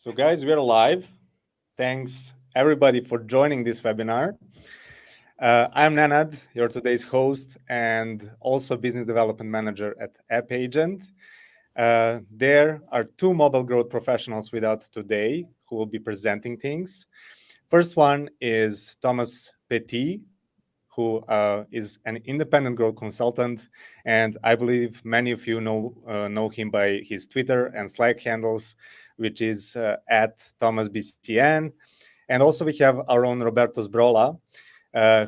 So guys, we're live. Thanks everybody for joining this webinar. I'm Nenad, your today's host and also business development manager at AppAgent. There are two mobile growth professionals with us today who will be presenting things. First one is Thomas Petit, who is an independent growth consultant, and I believe many of you know him by his Twitter and Slack handles, which is at Thomas BCN. And also we have our own Roberto Sbrolla,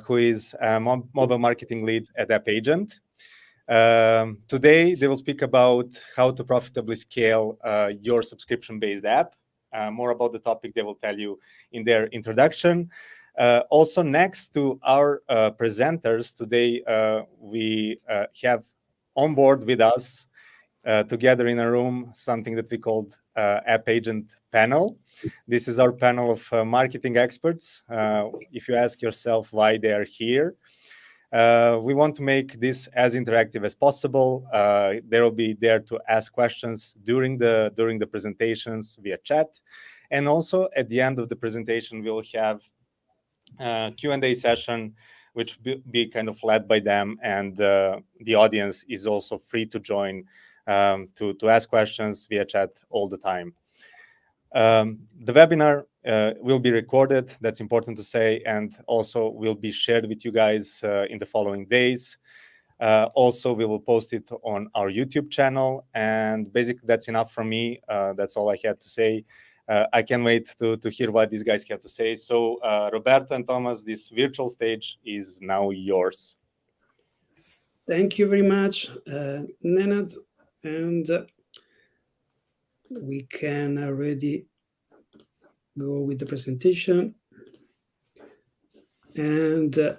who is a mobile marketing lead at AppAgent. Today, they will speak about how to profitably scale your subscription-based app. More about the topic they will tell you in their introduction. Also, next to our presenters today, we have on board with us together in a room something that we called AppAgent panel. This is our panel of marketing experts. If you ask yourself why they are here, we want to make this as interactive as possible. They will be there to ask questions during the presentations via chat, and also at the end of the presentation we'll have a Q&A session, which will be kind of led by them, and the audience is also free to join to ask questions via chat all the time. The webinar will be recorded, that's important to say, and also will be shared with you guys in the following days. Also, we will post it on our YouTube channel, and basically that's enough from me. That's all I had to say. I can't wait to hear what these guys have to say. So, Roberto and Thomas, this virtual stage is now yours. Thank you very much, Nenad, and we can already go with the presentation. And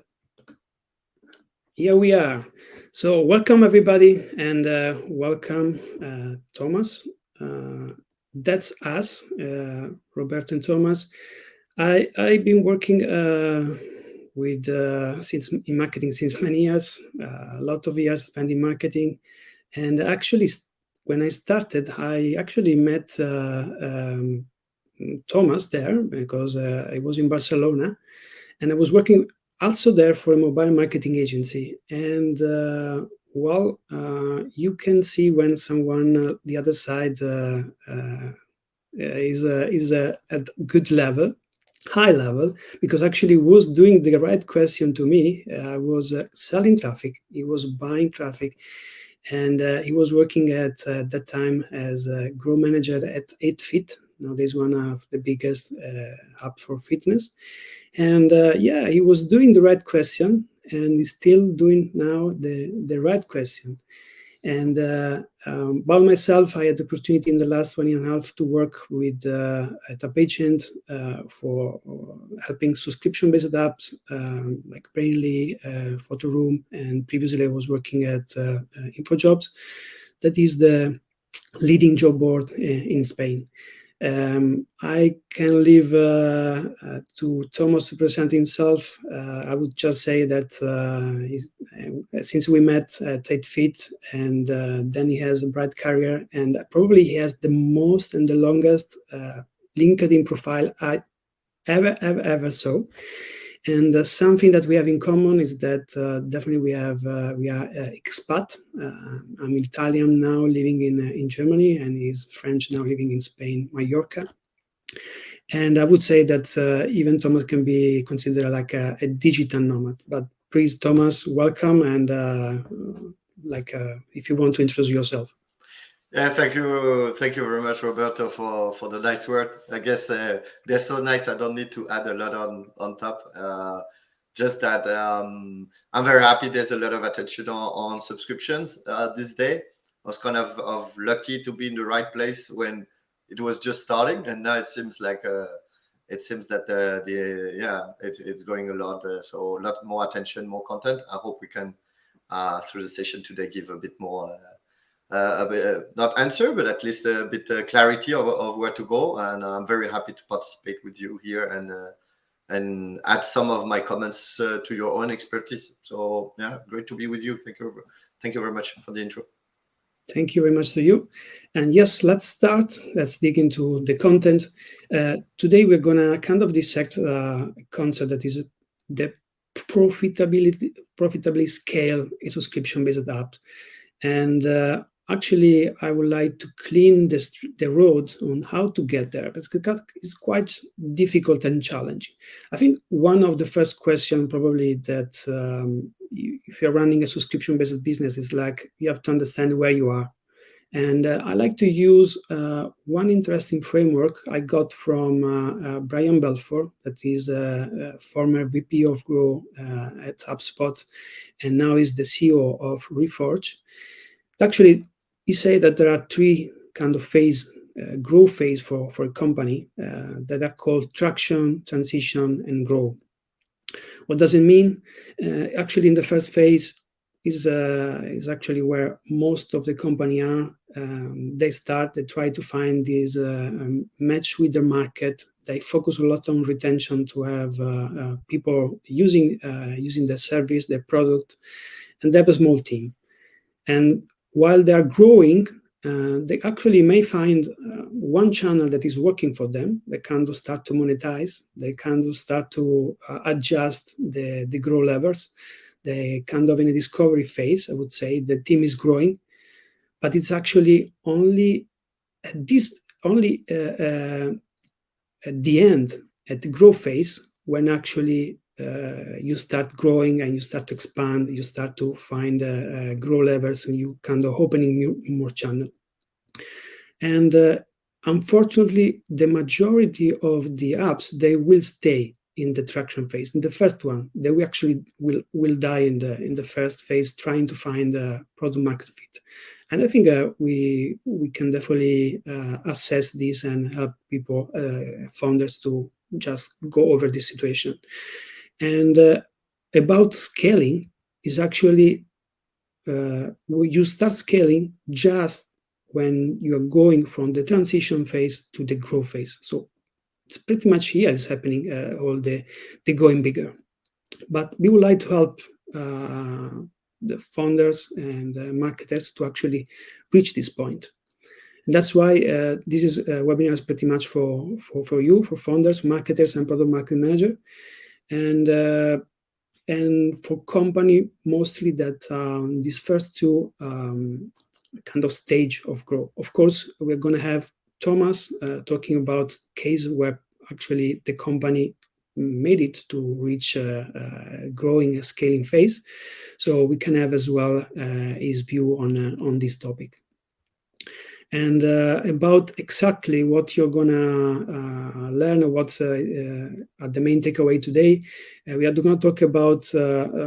here we are. So welcome everybody, and welcome Thomas. That's us, Roberto and Thomas. I've been working with in marketing since many years, a lot of years spent in marketing, and actually when I started, I actually met Thomas there because I was in Barcelona, and I was working also there for a mobile marketing agency. And you can see when someone the other side is at good level, high level, because actually was doing the right question to me. I was selling traffic, he was buying traffic, and he was working at that time as a growth manager at 8Fit. Nowadays, one of the biggest app for fitness. And he was doing the right question, and he's still doing now the right question. And by myself, I had the opportunity in the last 1.5 years to work with at AppAgent for helping subscription-based apps like Brainly, Photoroom, and previously I was working at InfoJobs. That is the leading job board in Spain. I can leave to Thomas to present himself. I would just say that since we met at 8Fit, and then he has a bright career, and probably he has the most and the longest LinkedIn profile I ever saw. And something that we have in common is that definitely we are expat. I'm Italian now, living in Germany, and he's French now, living in Spain, Mallorca. And I would say that even Thomas can be considered like a digital nomad. But please, Thomas, welcome, and if you want to introduce yourself. Yeah, thank you very much, Roberto, for the nice word. I guess they're so nice. I don't need to add a lot on top. Just that I'm very happy. There's a lot of attention on subscriptions this day. I was kind of lucky to be in the right place when it was just starting, and now it seems like it's going a lot. So a lot more attention, more content. I hope we can through the session today give a bit more. Not answer, but at least a bit clarity of where to go. And I'm very happy to participate with you here and add some of my comments to your own expertise. So yeah, great to be with you. Thank you very much for the intro. Thank you very much to you. And yes, let's start. Let's dig into the content. Today, we're going to kind of dissect a concept that is the profitably scale a subscription-based app. And actually, I would like to clean the road on how to get there, because it's quite difficult and challenging. I think one of the first questions probably that if you're running a subscription-based business is like, you have to understand where you are. And I like to use one interesting framework I got from Brian Belfort, that is a former VP of Grow at HubSpot, and now is the CEO of Reforge. Actually, he said that there are three kind of growth phase for a company that are called traction, transition, and grow. What does it mean? Actually, in the first phase is actually where most of the company are. They try to find this match with the market. They focus a lot on retention to have people using their service, their product, and they have a small team. And while they are growing, they actually may find one channel that is working for them. They kind of start to monetize. They kind of start to adjust the grow levels. They kind of in a discovery phase, I would say. The team is growing, but it's actually only at the end, at the growth phase, when actually you start growing and you start to expand, you start to find grow levels, and you kind of opening more channel. And unfortunately, the majority of the apps, they will stay in the traction phase. In the first one, they will actually will die in the first phase, trying to find a product market fit. And I think we can definitely assess this and help people, founders, to just go over this situation. And about scaling is actually you start scaling just when you are going from the transition phase to the growth phase. So it's pretty much here it's happening, all the going bigger. But we would like to help the founders and marketers to actually reach this point. And that's why this is webinar is pretty much for you, for founders, marketers, and product marketing manager. And for company mostly that these first two kind of stage of growth. Of course, we're going to have Thomas talking about case where actually the company made it to reach growing a scaling phase. So we can have as well his view on this topic. And about exactly what you're gonna learn, or what's the main takeaway today, we are going to talk about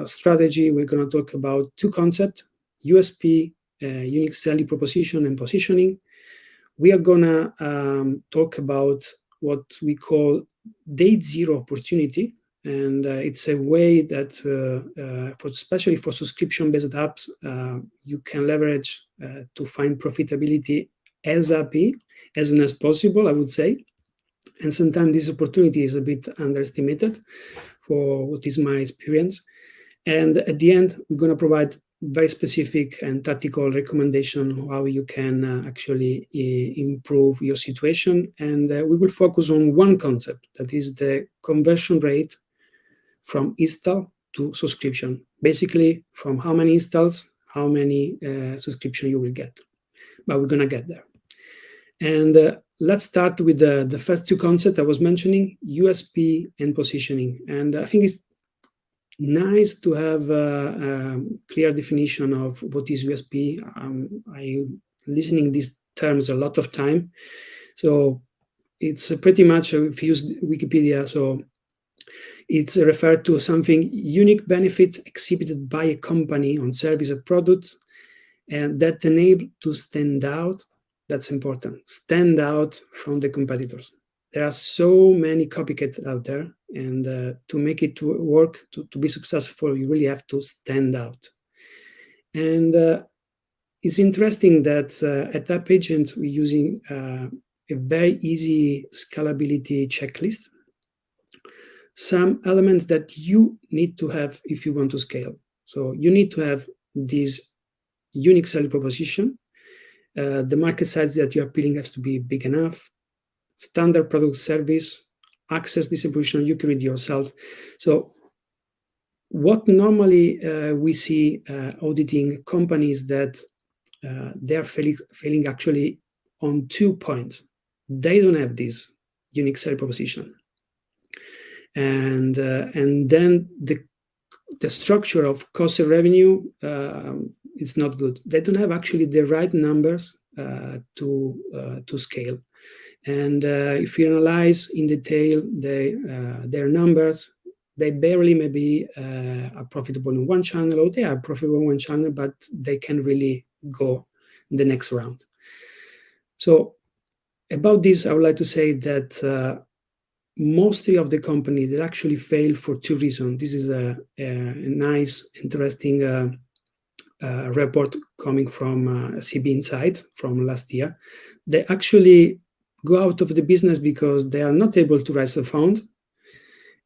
strategy. We're going to talk about two concepts: USP, unique selling proposition, and positioning. We are going to talk about what we call day zero opportunity, and it's a way that, especially for subscription-based apps, you can leverage to find profitability as happy as soon as possible, I would say. And sometimes this opportunity is a bit underestimated, for what is my experience. And at the end, we're going to provide very specific and tactical recommendation on how you can actually improve your situation. And we will focus on one concept, that is the conversion rate from install to subscription. Basically, from how many installs, how many subscription you will get. But we're going to get there. And let's start with the first two concepts I was mentioning, USP and positioning. And I think it's nice to have a clear definition of what is USP. I'm listening these terms a lot of time. So it's pretty much, if you use Wikipedia, so it's referred to something unique benefit exhibited by a company on service or product, and that enable to stand out. That's important. Stand out from the competitors. There are so many copycats out there, and to make it work, to be successful, you really have to stand out. And it's interesting that at AppAgent, we're using a very easy scalability checklist. Some elements that you need to have if you want to scale. So you need to have this unique selling proposition. the market size that you are appealing has to be big enough, standard product service, access distribution, you create yourself. So what normally we see auditing companies that they're failing actually on 2 points. They don't have this unique selling proposition, and then the structure of cost of revenue is not good. They don't have actually the right numbers to scale. And if you analyze in detail their numbers, they barely maybe are profitable in one channel, or they are profitable in one channel, but they can really go in the next round. So about this, I would like to say that mostly of the company that actually fail for 2 reasons. This is a nice, interesting report coming from CB Insight from last year. They actually go out of the business because they are not able to raise a fund,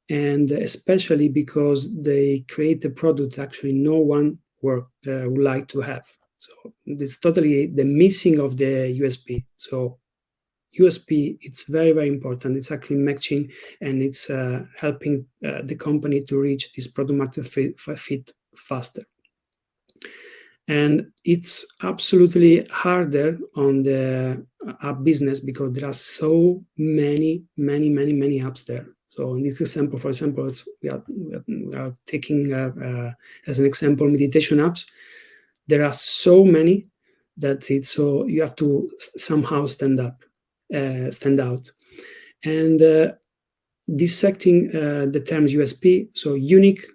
and especially because they create a product actually no one would like to have. So it's totally the missing of the USP. So USP, it's very, very important. It's actually matching, and it's helping the company to reach this product market fit faster. And it's absolutely harder on the app business because there are so many apps there. So in this example, for example, we are taking as an example meditation apps. There are so many that so you have to somehow stand out. And dissecting the terms USP, so unique,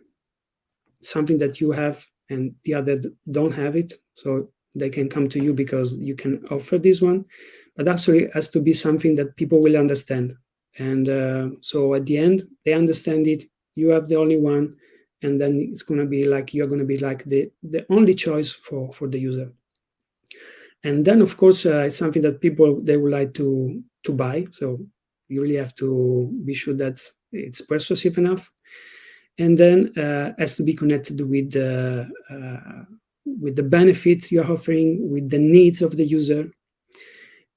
something that you have and the other don't have it, so they can come to you because you can offer this one, but actually it has to be something that people will understand. And so at the end, they understand it, you have the only one, and then it's going to be like you're going to be like the only choice for the user. And then, of course, it's something that people, they would like to buy. So you really have to be sure that it's persuasive enough. And then has to be connected with the benefits you're offering, with the needs of the user.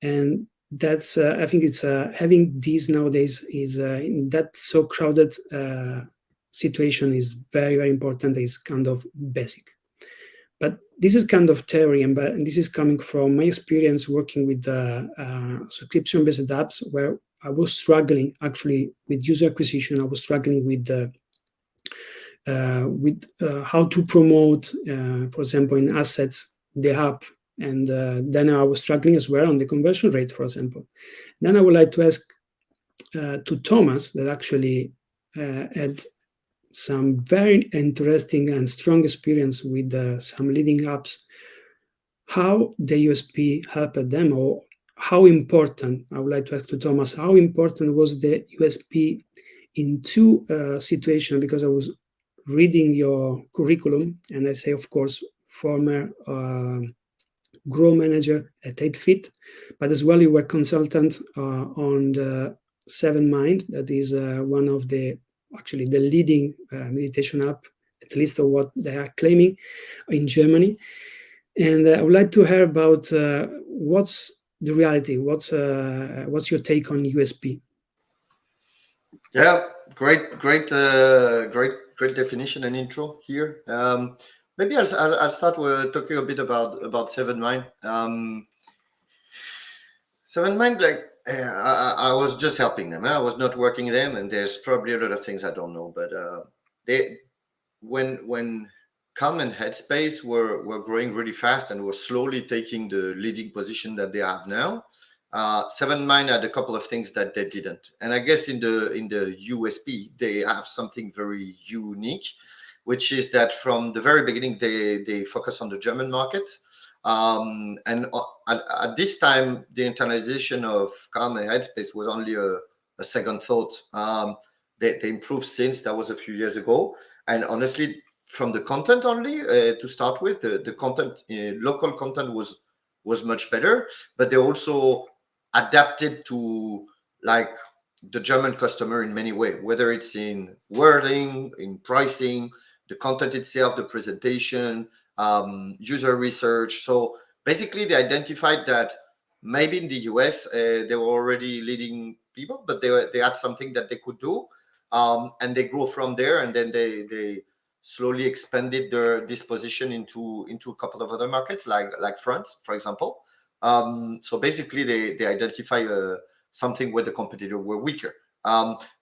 And that's, I think it's having these nowadays is in that so crowded situation is very, very important. It's kind of basic. But this is kind of theory, and this is coming from my experience working with subscription-based apps, where I was struggling actually with user acquisition. I was struggling with how to promote, for example, in assets, the app, and then I was struggling as well on the conversion rate, for example. Then I would like to ask to Thomas, that actually had some very interesting and strong experience with some leading apps, how the USP helped them, or how important, I would like to ask to Thomas, how important was the USP in 2 situations, because I was reading your curriculum, and I say, of course, former Grow Manager at 8Fit, but as well you were consultant on the 7Mind, that is one of the actually the leading meditation app, at least of what they are claiming in Germany. And I would like to hear about what's the reality, what's your take on USP? Yeah, great definition and intro here. Maybe I'll start with talking a bit about 7Mind. 7Mind, like I was just helping them. I was not working them, and there's probably a lot of things I don't know. But when Calm and Headspace were growing really fast and were slowly taking the leading position that they have now, 7Mind had a couple of things that they didn't. And I guess in the USP, they have something very unique, which is that from the very beginning, they focus on the German market. And at this time, the internalization of Calm and Headspace was only a second thought. They improved since, that was a few years ago. And honestly, from the content only to start with, the content, local content was much better, but they also adapted to like the German customer in many ways, whether it's in wording, in pricing, the content itself, the presentation, user research. So basically they identified that maybe in the US they were already leading people, but they had something that they could do, and they grew from there, and then they slowly expanded this position into a couple of other markets like France, for example. So basically they identify something where the competitor were weaker.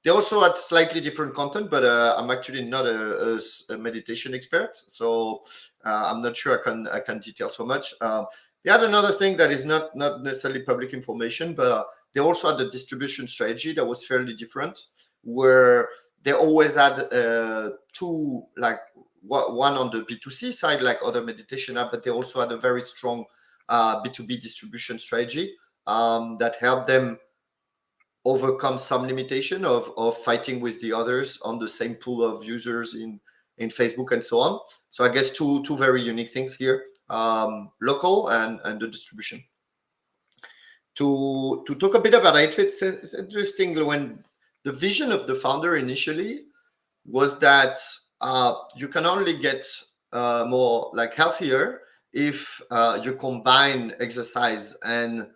They also had slightly different content, but I'm actually not a meditation expert, so I'm not sure I can detail so much. They had another thing that is not necessarily public information, but they also had a distribution strategy that was fairly different, where they always had two, like one on the B2C side, like other meditation app, but they also had a very strong B2B distribution strategy that helped them overcome some limitation of fighting with the others on the same pool of users in Facebook and so on. So I guess two very unique things here, local and the distribution. To talk a bit about it, it's interesting when the vision of the founder initially was that you can only get more like healthier if you combine exercise and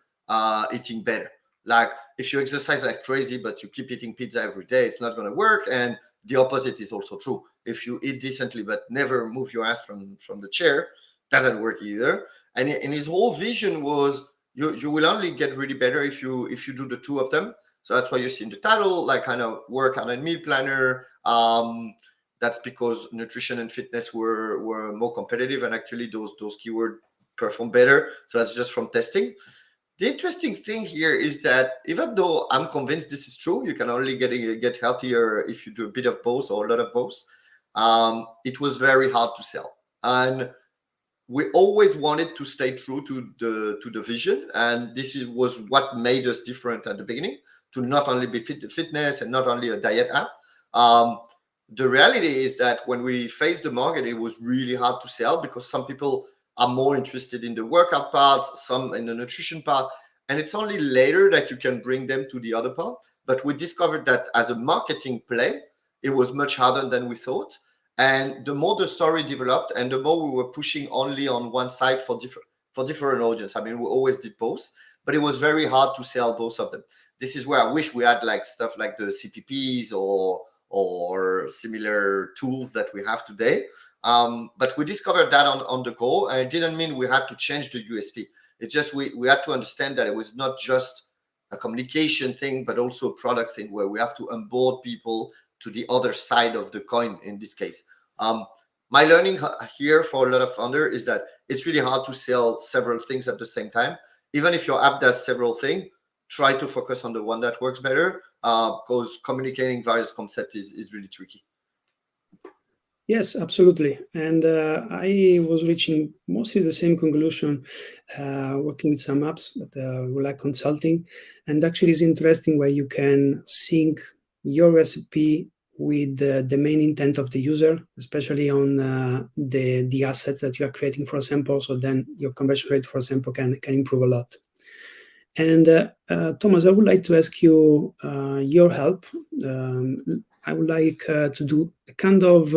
eating better. Like if you exercise like crazy, but you keep eating pizza every day, it's not going to work. And the opposite is also true. If you eat decently, but never move your ass from the chair, doesn't work either. And his whole vision was you will only get really better if you do the two of them. So that's why you see in the title, like kind of workout and meal planner. That's because nutrition and fitness were more competitive, and actually those keywords perform better. So that's just from testing. The interesting thing here is that even though I'm convinced this is true, you can only get healthier if you do a bit of both or a lot of both. It was very hard to sell, and we always wanted to stay true to the vision, and this was what made us different at the beginning, to not only be fitness and not only a diet app. The reality is that when we faced the market, it was really hard to sell because some people are more interested in the workout part, some in the nutrition part, and it's only later that you can bring them to the other part. But we discovered that as a marketing play, it was much harder than we thought. And the more the story developed, and the more we were pushing only on one side for different audience. I mean, we always did both, but it was very hard to sell both of them. This is where I wish we had like stuff like the CPPs or similar tools that we have today. But we discovered that on the go, and it didn't mean we had to change the USP. It's just we had to understand that it was not just a communication thing, but also a product thing where we have to onboard people to the other side of the coin in this case. My learning here for a lot of founders is that it's really hard to sell several things at the same time. Even if your app does several things, try to focus on the one that works better, because communicating various concepts is really tricky. Yes, absolutely. And I was reaching mostly the same conclusion, working with some apps that were like consulting. And actually it's interesting where you can sync your recipe with the main intent of the user, especially on the assets that you are creating, for example. So then your conversion rate, for example, can improve a lot. And Thomas, I would like to ask you your help. I would like to do a kind of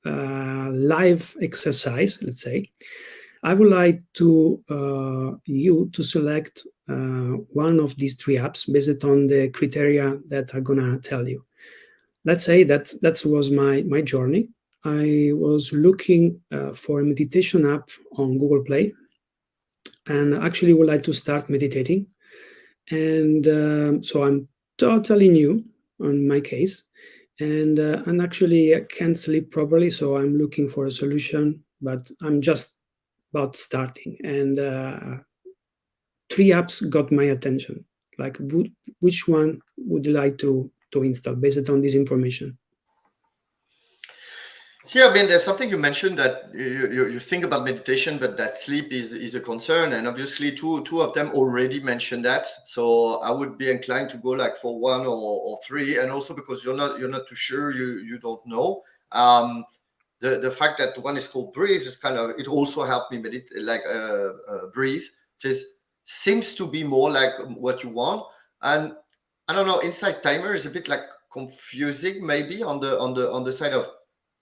live exercise, let's say. I would like to you to select one of these three apps based on the criteria that I'm gonna tell you. Let's say that was my journey. I was looking for a meditation app on Google Play, and actually would like to start meditating. And so I'm totally new on my case, and actually I can't sleep properly, so I'm looking for a solution, but I'm just about starting. And three apps got my attention. Like, which one would you like to install based on this information? Yeah, Ben, there's something you mentioned that you think about meditation, but that sleep is a concern, and obviously two of them already mentioned that. So I would be inclined to go like for one or three, and also because you're not too sure, you don't know. The fact that one is called Breathe is kind of, it also helped me meditate, like breathe, just seems to be more like what you want. And I don't know, Insight Timer is a bit like confusing maybe on the side of,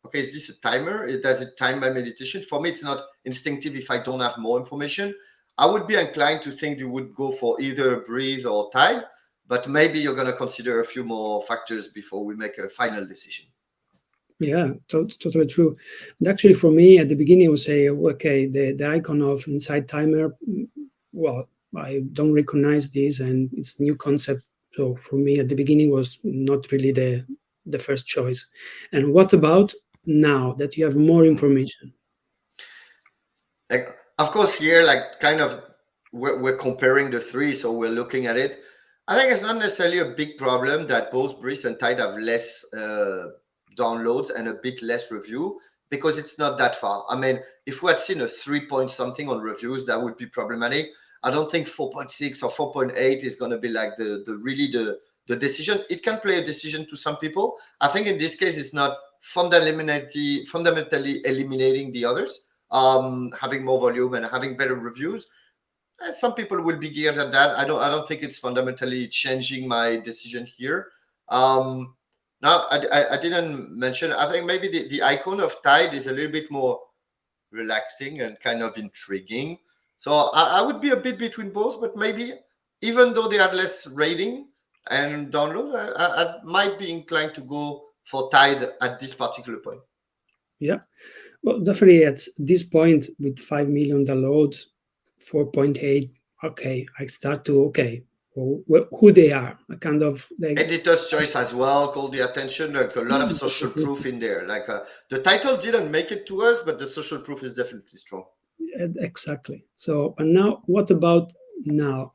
okay, is this a timer? Does it time my meditation? For me, it's not instinctive if I don't have more information. I would be inclined to think you would go for either breathe or tide, but maybe you're going to consider a few more factors before we make a final decision. Yeah, totally true. And actually, for me, at the beginning, I would say, okay, the icon of Insight Timer, well, I don't recognize this, and it's a new concept. So for me, at the beginning, was not really the first choice. And what about now that you have more information? Like, of course, here, like, kind of, we're comparing the three, so we're looking at it. I think it's not necessarily a big problem that both Breeze and Tide have less downloads and a bit less review, because it's not that far. I mean, if we had seen a 3 point something on reviews, that would be problematic. I don't think 4.6 or 4.8 is going to be like the decision. It can play a decision to some people. I think in this case, it's not fundamentally eliminating the others. Having more volume and having better reviews. Some people will be geared at that. I don't think it's fundamentally changing my decision here. Now, I didn't mention, I think maybe the icon of Tide is a little bit more relaxing and kind of intriguing. So I would be a bit between both, but maybe even though they had less rating and download, I might be inclined to go for Tide at this particular point. Yeah, well, definitely at this point with 5 million downloads, 4.8, okay, I start to, okay, who they are, a kind of like editor's choice as well called the attention, like a lot of social proof in there. Like the title didn't make it to us, but the social proof is definitely strong. Exactly. So, and now, what about now?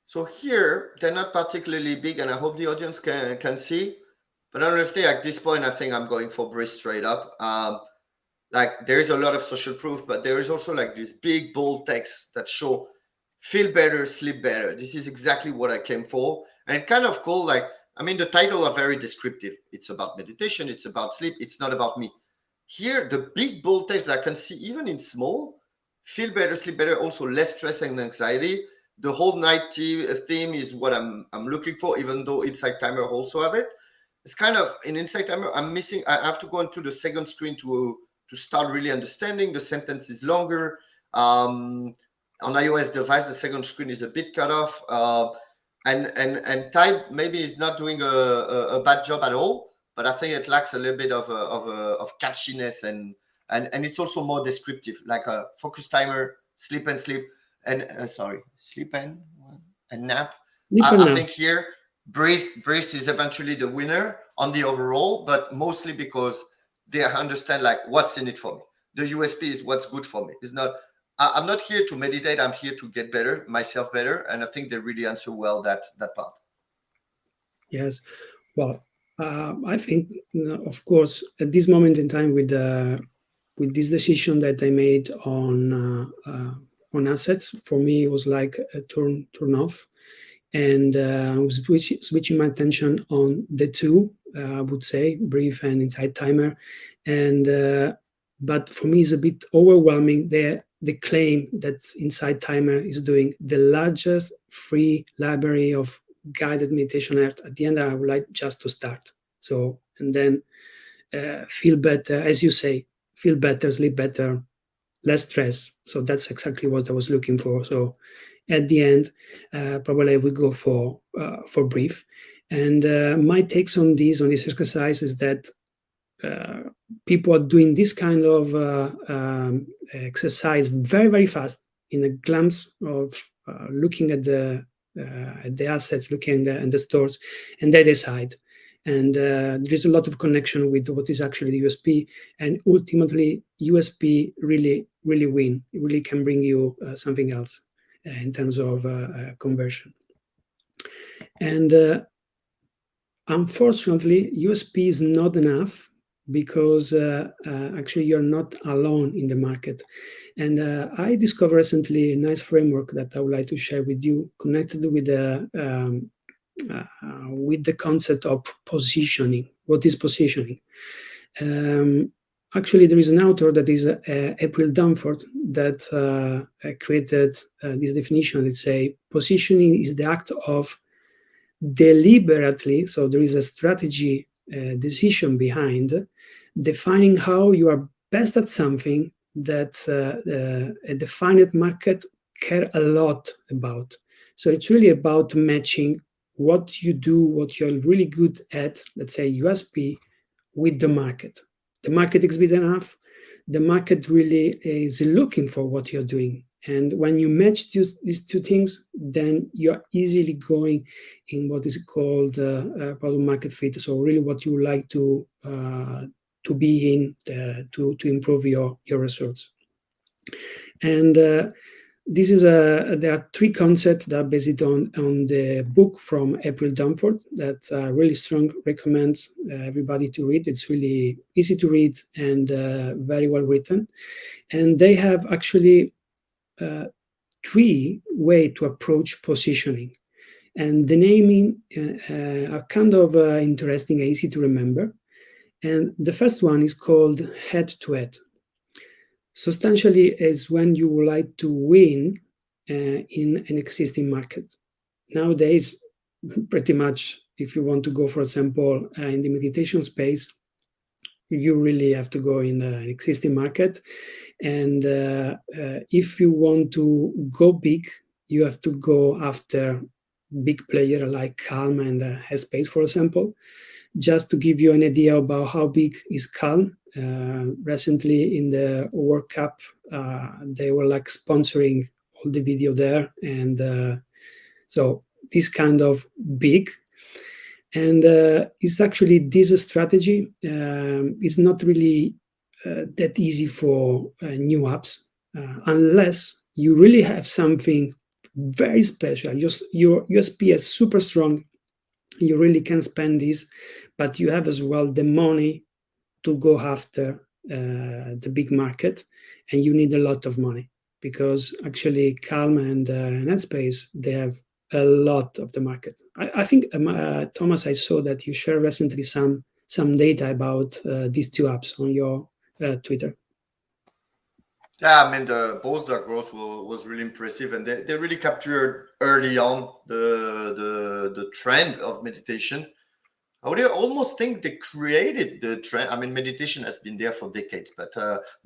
So here, they're not particularly big, and I hope the audience can see. But honestly, at this point, I think I'm going for Breeze straight up. Like, there is a lot of social proof, but there is also like this big bold text that show feel better, sleep better. This is exactly what I came for. And it kind of cool, like, I mean, the title are very descriptive. It's about meditation, it's about sleep, it's not about me. Here, the big bold text that I can see even in small, feel better, sleep better, also less stress and anxiety. The whole night theme is what I'm looking for, even though Insight Timer also have it. It's kind of, in Insight Timer, I have to go into the second screen to start really understanding. The sentence is longer. On iOS device, the second screen is a bit cut off. And Tide maybe is not doing a bad job at all, but I think it lacks a little bit of catchiness, and it's also more descriptive, like a focus timer, sleep and sleep, and sleep and nap. I think here Breeze is eventually the winner on the overall, but mostly because they understand like what's in it for me. The USP is what's good for me. It's not, I'm not here to meditate. I'm here to get better, myself better. And I think they really answer well that part. Yes. Well, I think, of course, at this moment in time with this decision that I made on assets, for me, it was like a turn off. And I was switching my attention on the two, I would say, Brief and Insight Timer. And but for me, it's a bit overwhelming the claim that Insight Timer is doing the largest free library of guided meditation app. At the end, I would like just to start. So, and then feel better, as you say, feel better, sleep better, less stress. So that's exactly what I was looking for. So at the end, probably I would go for Brief. And my takes on this exercise is that people are doing this kind of exercise very, very fast in a glance of looking at the assets, looking at the stores, and they decide. And there is a lot of connection with what is actually the USP, and ultimately USP really, really win. It really can bring you something else in terms of conversion. And unfortunately, USP is not enough, because actually you're not alone in the market. And I discovered recently a nice framework that I would like to share with you, connected with the concept of positioning. What is positioning? Actually, there is an author that is April Dunford that created this definition. It's a positioning is the act of deliberately, so there is a strategy decision behind defining how you are best at something that a defined market care a lot about. So it's really about matching what you do, what you're really good at, let's say USP, with the market. The market is big enough. The market really is looking for what you're doing. And when you match these two things, then you're easily going in what is called product market fit. So really what you like to be in to improve your results. And this is there are three concepts that are based on the book from April Dunford that I really strong recommend everybody to read. It's really easy to read and very well written. And they have actually three ways to approach positioning. And the naming are kind of interesting and easy to remember. And the first one is called head-to-head. Substantially is when you would like to win in an existing market. Nowadays, pretty much, if you want to go, for example, in the meditation space, you really have to go in an existing market. And if you want to go big, you have to go after big player like Calm and Headspace, for example. Just to give you an idea about how big is Calm, recently in the World Cup, they were like sponsoring all the video there. And so this kind of big. And it's actually this strategy is not really that easy for new apps unless you really have something very special. Your USP is super strong. You really can spend this, but you have as well the money to go after the big market, and you need a lot of money because actually Calm and Headspace, they have a lot of the market. I think, Thomas, I saw that you shared recently some data about these two apps on your Twitter. Yeah, I mean, both the growth was really impressive, and they really captured early on the trend of meditation. I would almost think they created the trend. I mean, meditation has been there for decades, but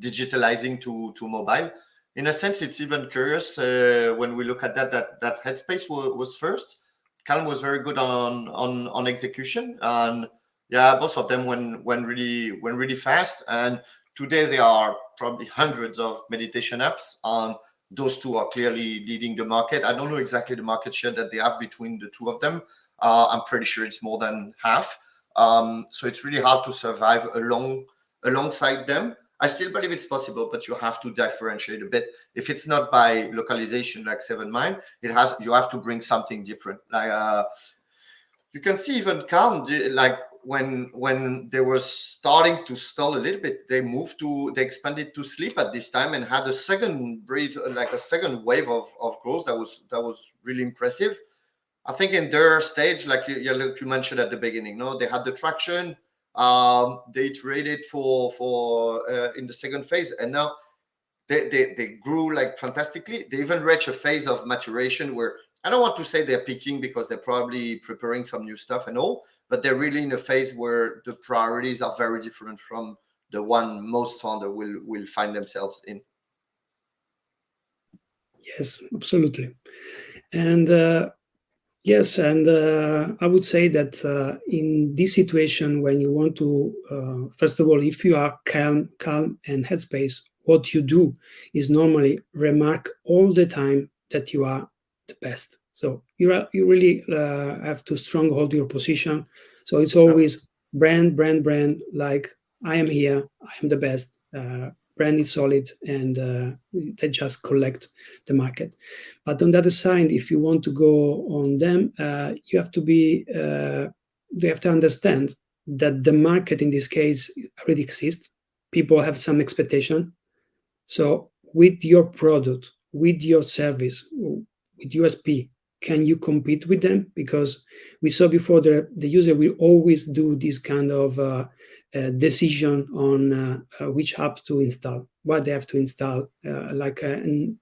digitalizing to mobile, in a sense, it's even curious when we look at that Headspace was first. Calm was very good on execution, and yeah, both of them went really fast. And today there are probably hundreds of meditation apps, and those two are clearly leading the market. I don't know exactly the market share that they have between the two of them. I'm pretty sure it's more than half. So it's really hard to survive alongside them. I still believe it's possible, but you have to differentiate a bit. If it's not by localization like 7mind, you have to bring something different. Like you can see even Calm, like when they were starting to stall a little bit, they expanded to sleep at this time and had a second wave of growth that was really impressive. I think in their stage, like you mentioned at the beginning, they had the traction. They iterated for in the second phase, and now they grew like fantastically. They even reached a phase of maturation where I don't want to say they're peaking because they're probably preparing some new stuff and all, but they're really in a phase where the priorities are very different from the one most founder will find themselves in. Yes, absolutely. And yes, and I would say that in this situation, when you want to, first of all, if you are calm and Headspace, what you do is normally remark all the time that you are the best. So you really have to stronghold your position. So it's always brand, like I am here, I am the best. Brand is solid, and they just collect the market. But on the other side, if you want to go on them, you have to understand that the market in this case already exists. People have some expectation. So with your product, with your service, with USP, can you compete with them? Because we saw before the user will always do this kind of decision on which app to install, what they have to install, like an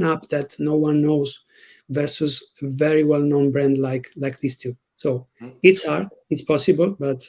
app that no one knows versus a very well-known brand like these two. So it's hard, it's possible, but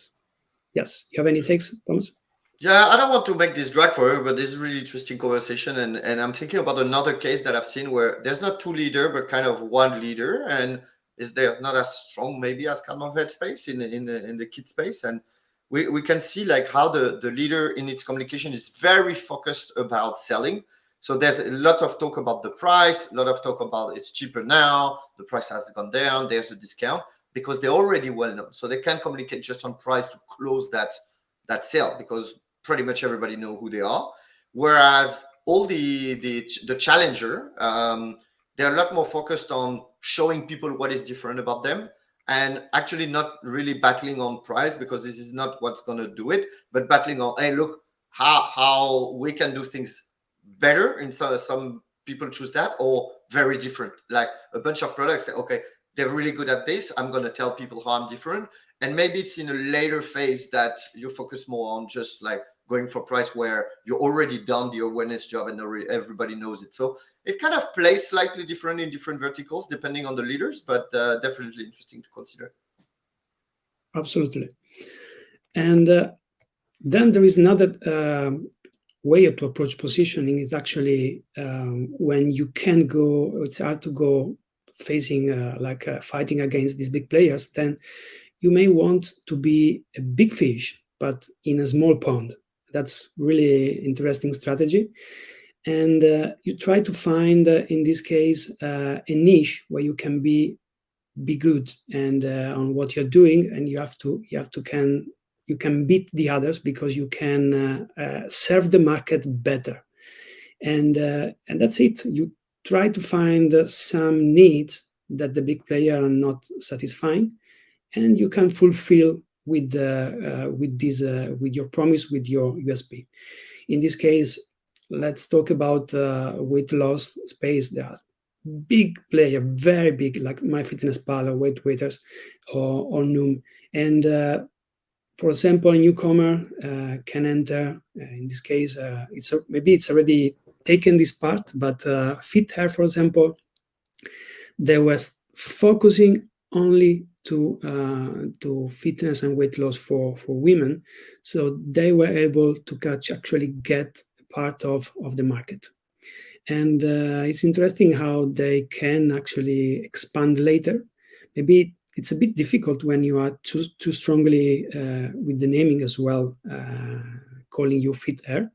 yes. You have any takes, Thomas? Yeah, I don't want to make this drag forever, but this is really interesting conversation, and I'm thinking about another case that I've seen where there's not two leader, but kind of one leader, and is there not as strong maybe as kind of headspace in the kid space, and we can see like how the leader in its communication is very focused about selling. So there's a lot of talk about the price, a lot of talk about it's cheaper now, the price has gone down, there's a discount, because they're already well known, so they can communicate just on price to close that sale, because pretty much everybody know who they are. Whereas all the challenger, they're a lot more focused on showing people what is different about them, and actually not really battling on price, because this is not what's going to do it, but battling on, hey, look how we can do things better. And so some people choose that, or very different, like a bunch of products that, okay, they're really good at this, I'm going to tell people how I'm different. And maybe it's in a later phase that you focus more on just like going for price, where you're already done the awareness job and already everybody knows it. So it kind of plays slightly different in different verticals depending on the leaders, but definitely interesting to consider. Absolutely. And then there is another way to approach positioning is actually when you can go, it's hard to go facing fighting against these big players, then you may want to be a big fish, but in a small pond. That's really interesting strategy. And you try to find, in this case, a niche where you can be good and on what you're doing, and you can beat the others because you can serve the market better. And that's it. You try to find some needs that the big player are not satisfying, and you can fulfill with your promise, with your USP. In this case, let's talk about weight loss space. There are big player, very big, like MyFitnessPal, Weight Waiters, or Noom. And for example, a newcomer can enter. In this case, maybe it's already taken this part, but Fit Hair, for example, they were focusing only to fitness and weight loss for women, so they were able to actually get part of the market. And it's interesting how they can actually expand later. Maybe it's a bit difficult when you are too strongly with the naming as well, calling you Fit Hair.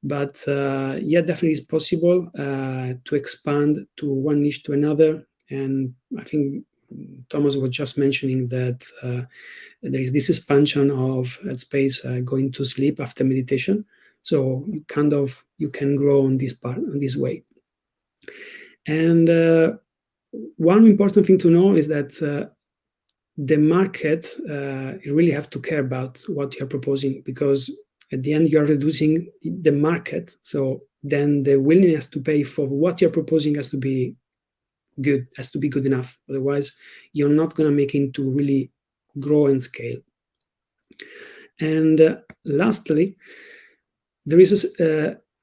But yeah, definitely it's possible to expand to one niche to another. And I think Thomas was just mentioning that there is this expansion of headspace going to sleep after meditation. So you can grow on this part, on this way. And one important thing to know is that the market, you really have to care about what you're proposing, because at the end you're reducing the market. So then the willingness to pay for what you're proposing has to be good enough. Otherwise, you're not going to make it to really grow and scale. And lastly, there is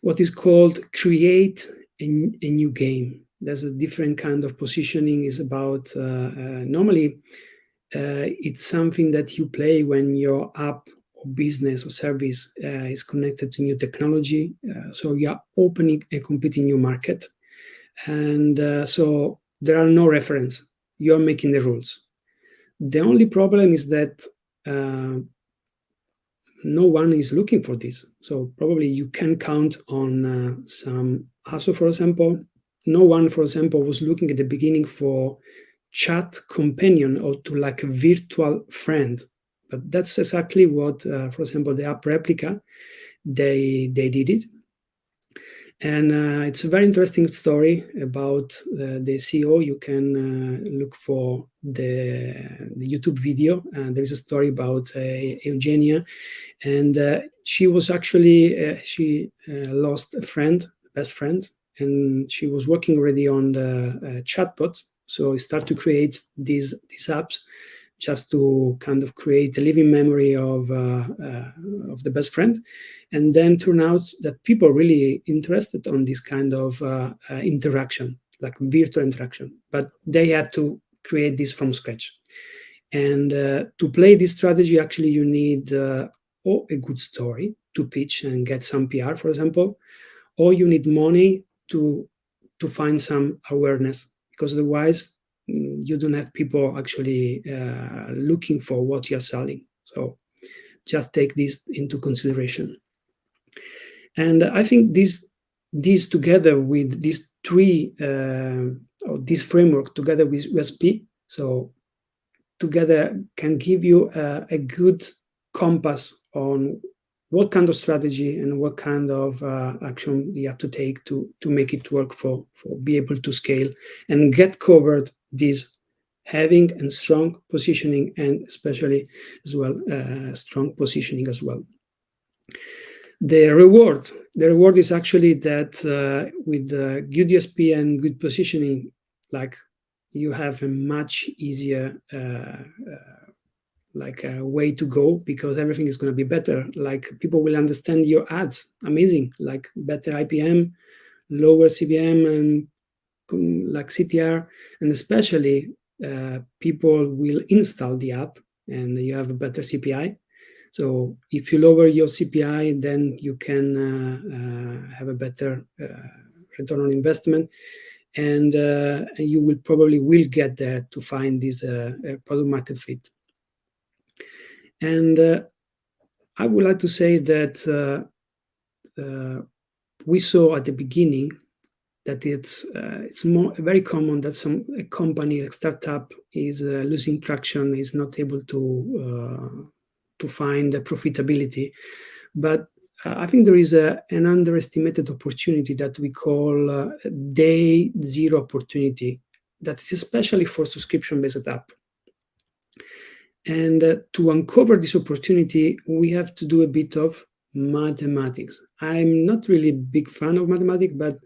what is called create a new game. There's a different kind of positioning. Is about normally it's something that you play when your app or business or service is connected to new technology. So you are opening a completely new market, and so there are no reference. You are making the rules. The only problem is that no one is looking for this. So probably you can count on some. Also, for example, no one, for example, was looking at the beginning for chat companion or to like a virtual friend. But that's exactly what, for example, the app Replica, they did it. And it's a very interesting story about the CEO. You can look for the YouTube video. There is a story about Eugenia, and she was actually, she lost a friend, best friend, and she was working already on the chatbot. So I started to create these apps just to kind of create a living memory of the best friend. And then turned out that people really interested on this kind of interaction, like virtual interaction, but they had to create this from scratch. And to play this strategy, actually, you need a good story to pitch and get some PR, for example, or you need money to find some awareness, because otherwise you don't have people actually looking for what you're selling. So just take this into consideration. And I think this together with these three, or this framework together with USP, so together can give you a good compass on what kind of strategy and what kind of action you have to take to make it work for be able to scale and get covered this having and strong positioning, and especially as well strong positioning as well. The reward is actually that with good USP and good positioning, like you have a much easier way to go, because everything is going to be better. Like people will understand your ads, amazing, like better IPM, lower CPM, and like CTR, and especially people will install the app and you have a better CPI. So if you lower your CPI, then you can have a better return on investment, and you will probably get there to find this product market fit. And I would like to say that we saw at the beginning that it's very common that a company, like startup, is losing traction, is not able to find profitability. But I think there is an underestimated opportunity that we call day zero opportunity, that is especially for subscription-based app. And to uncover this opportunity, we have to do a bit of mathematics. I'm not really a big fan of mathematics, but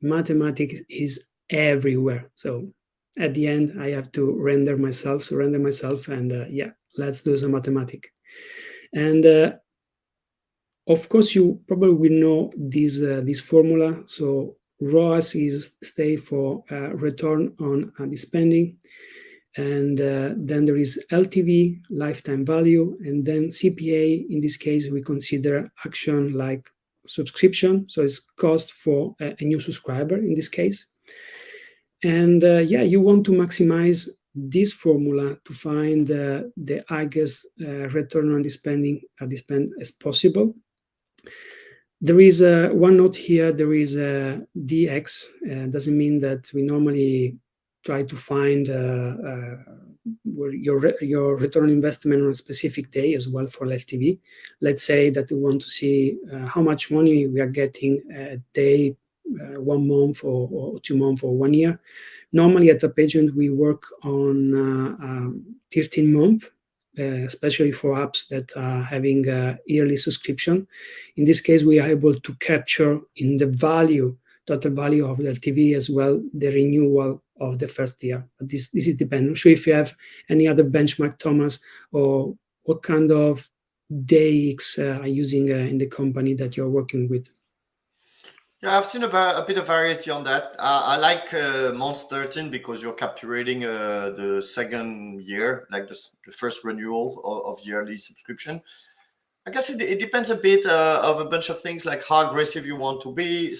mathematics is everywhere. So at the end, I have to surrender myself, and yeah, let's do some mathematics. And of course, you probably will know this formula. So ROAS is stay for return on the spending. And then there is LTV, lifetime value, and then CPA. In this case, we consider action like subscription, so it's cost for a new subscriber in this case. And yeah, you want to maximize this formula to find the highest return on the spend as possible. There is one note here. There is a DX. Doesn't mean that we normally try to find your return on investment on a specific day as well for LTV. Let's say that we want to see how much money we are getting a day, 1 month or 2 months or 1 year. Normally at AppAgent, we work on 13 months, especially for apps that are having a yearly subscription. In this case, we are able to capture in the total value of the LTV as well, the renewal of the first year. But this is dependent. I'm sure if you have any other benchmark, Thomas, or what kind of DX are using in the company that you're working with? Yeah, I've seen a bit of variety on that. I like month 13 because you're capturing the second year, like the first renewal of yearly subscription. I guess it depends a bit of a bunch of things, like how aggressive you want to be.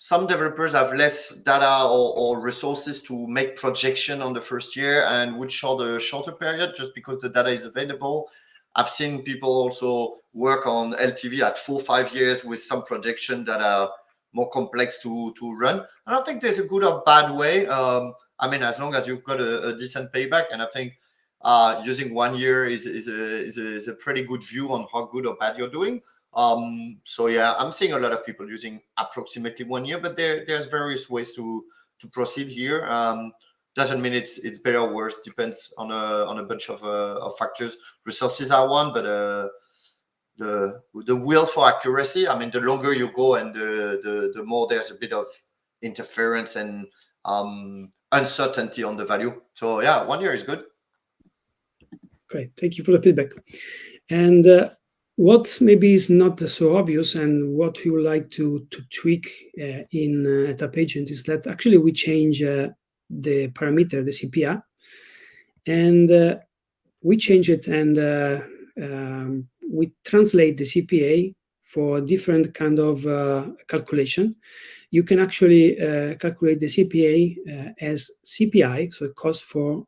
Some developers have less data or resources to make projection on the first year and would show the shorter period just because the data is available. I've seen people also work on LTV at 4 or 5 years with some projection that are more complex to run. I don't think there's a good or bad way. I mean, as long as you've got a decent payback, and I think using 1 year is a pretty good view on how good or bad you're doing. So yeah, I'm seeing a lot of people using approximately 1 year, but there's various ways to proceed here. Doesn't mean it's better or worse. Depends on a bunch of factors. Resources are one, but the will for accuracy. I mean, the longer you go and the more there's a bit of interference and uncertainty on the value. So yeah, 1 year is good. Great, thank you for the feedback. And What maybe is not so obvious, and what we would like to tweak in at AppAgent, is that actually we change the parameter, the CPI, and we change it, and we translate the CPA for different kind of calculation. You can actually calculate the CPA as CPI, so cost for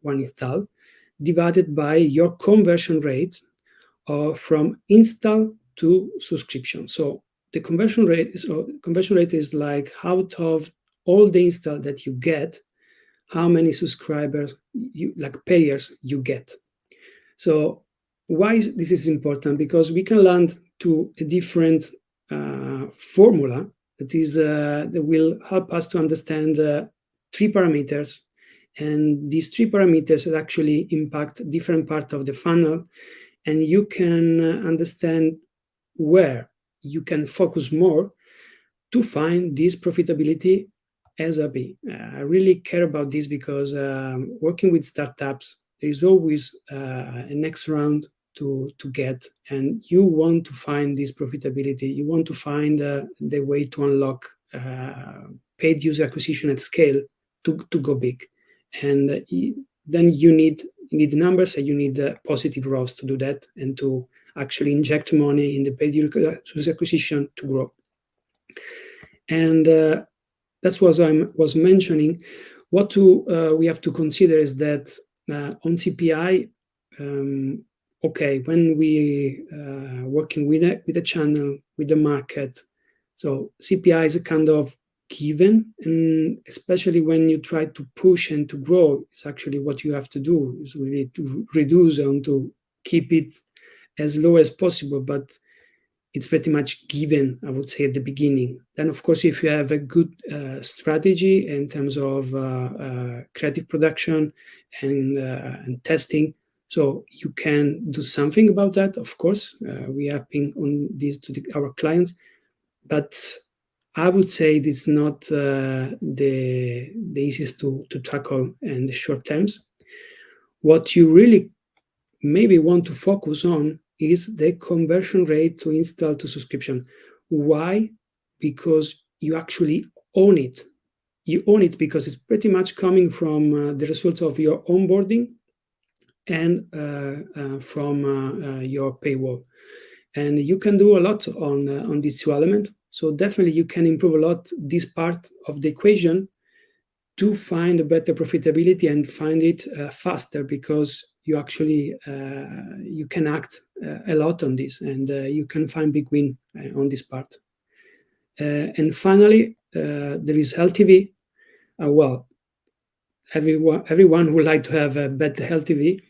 one install, divided by your conversion rate from install to subscription. So the conversion rate is like, out of all the install that you get, how many subscribers, payers you get. So why this is important? Because we can land to a different formula that will help us to understand 3 parameters, and these 3 parameters actually impact different parts of the funnel, and you can understand where you can focus more to find this profitability as a B. I really care about this because working with startups, there is always a next round to get, and you want to find this profitability. You want to find the way to unlock paid user acquisition at scale to go big, and then you need numbers, and you need positive ROAS to do that, and to actually inject money in the paid user acquisition to grow. And that's what I was mentioning. What we have to consider is that on CPI, okay, when we working with a channel, with the market, so CPI is a kind of given, and especially when you try to push and to grow, it's actually what you have to do, is really to reduce and to keep it as low as possible, but it's pretty much given, I would say, at the beginning. Then, of course, if you have a good strategy in terms of creative production and testing, so you can do something about that. Of course, we are paying on this to our clients, but I would say it's not the easiest to tackle in the short terms. What you really maybe want to focus on is the conversion rate to install to subscription. Why? Because you actually own it. You own it because it's pretty much coming from the result of your onboarding and from your paywall. And you can do a lot on these 2 elements. So definitely you can improve a lot this part of the equation to find a better profitability and find it faster, because you actually you can act a lot on this, and you can find big win on this part. And finally, there is LTV. Well, everyone would like to have a better LTV,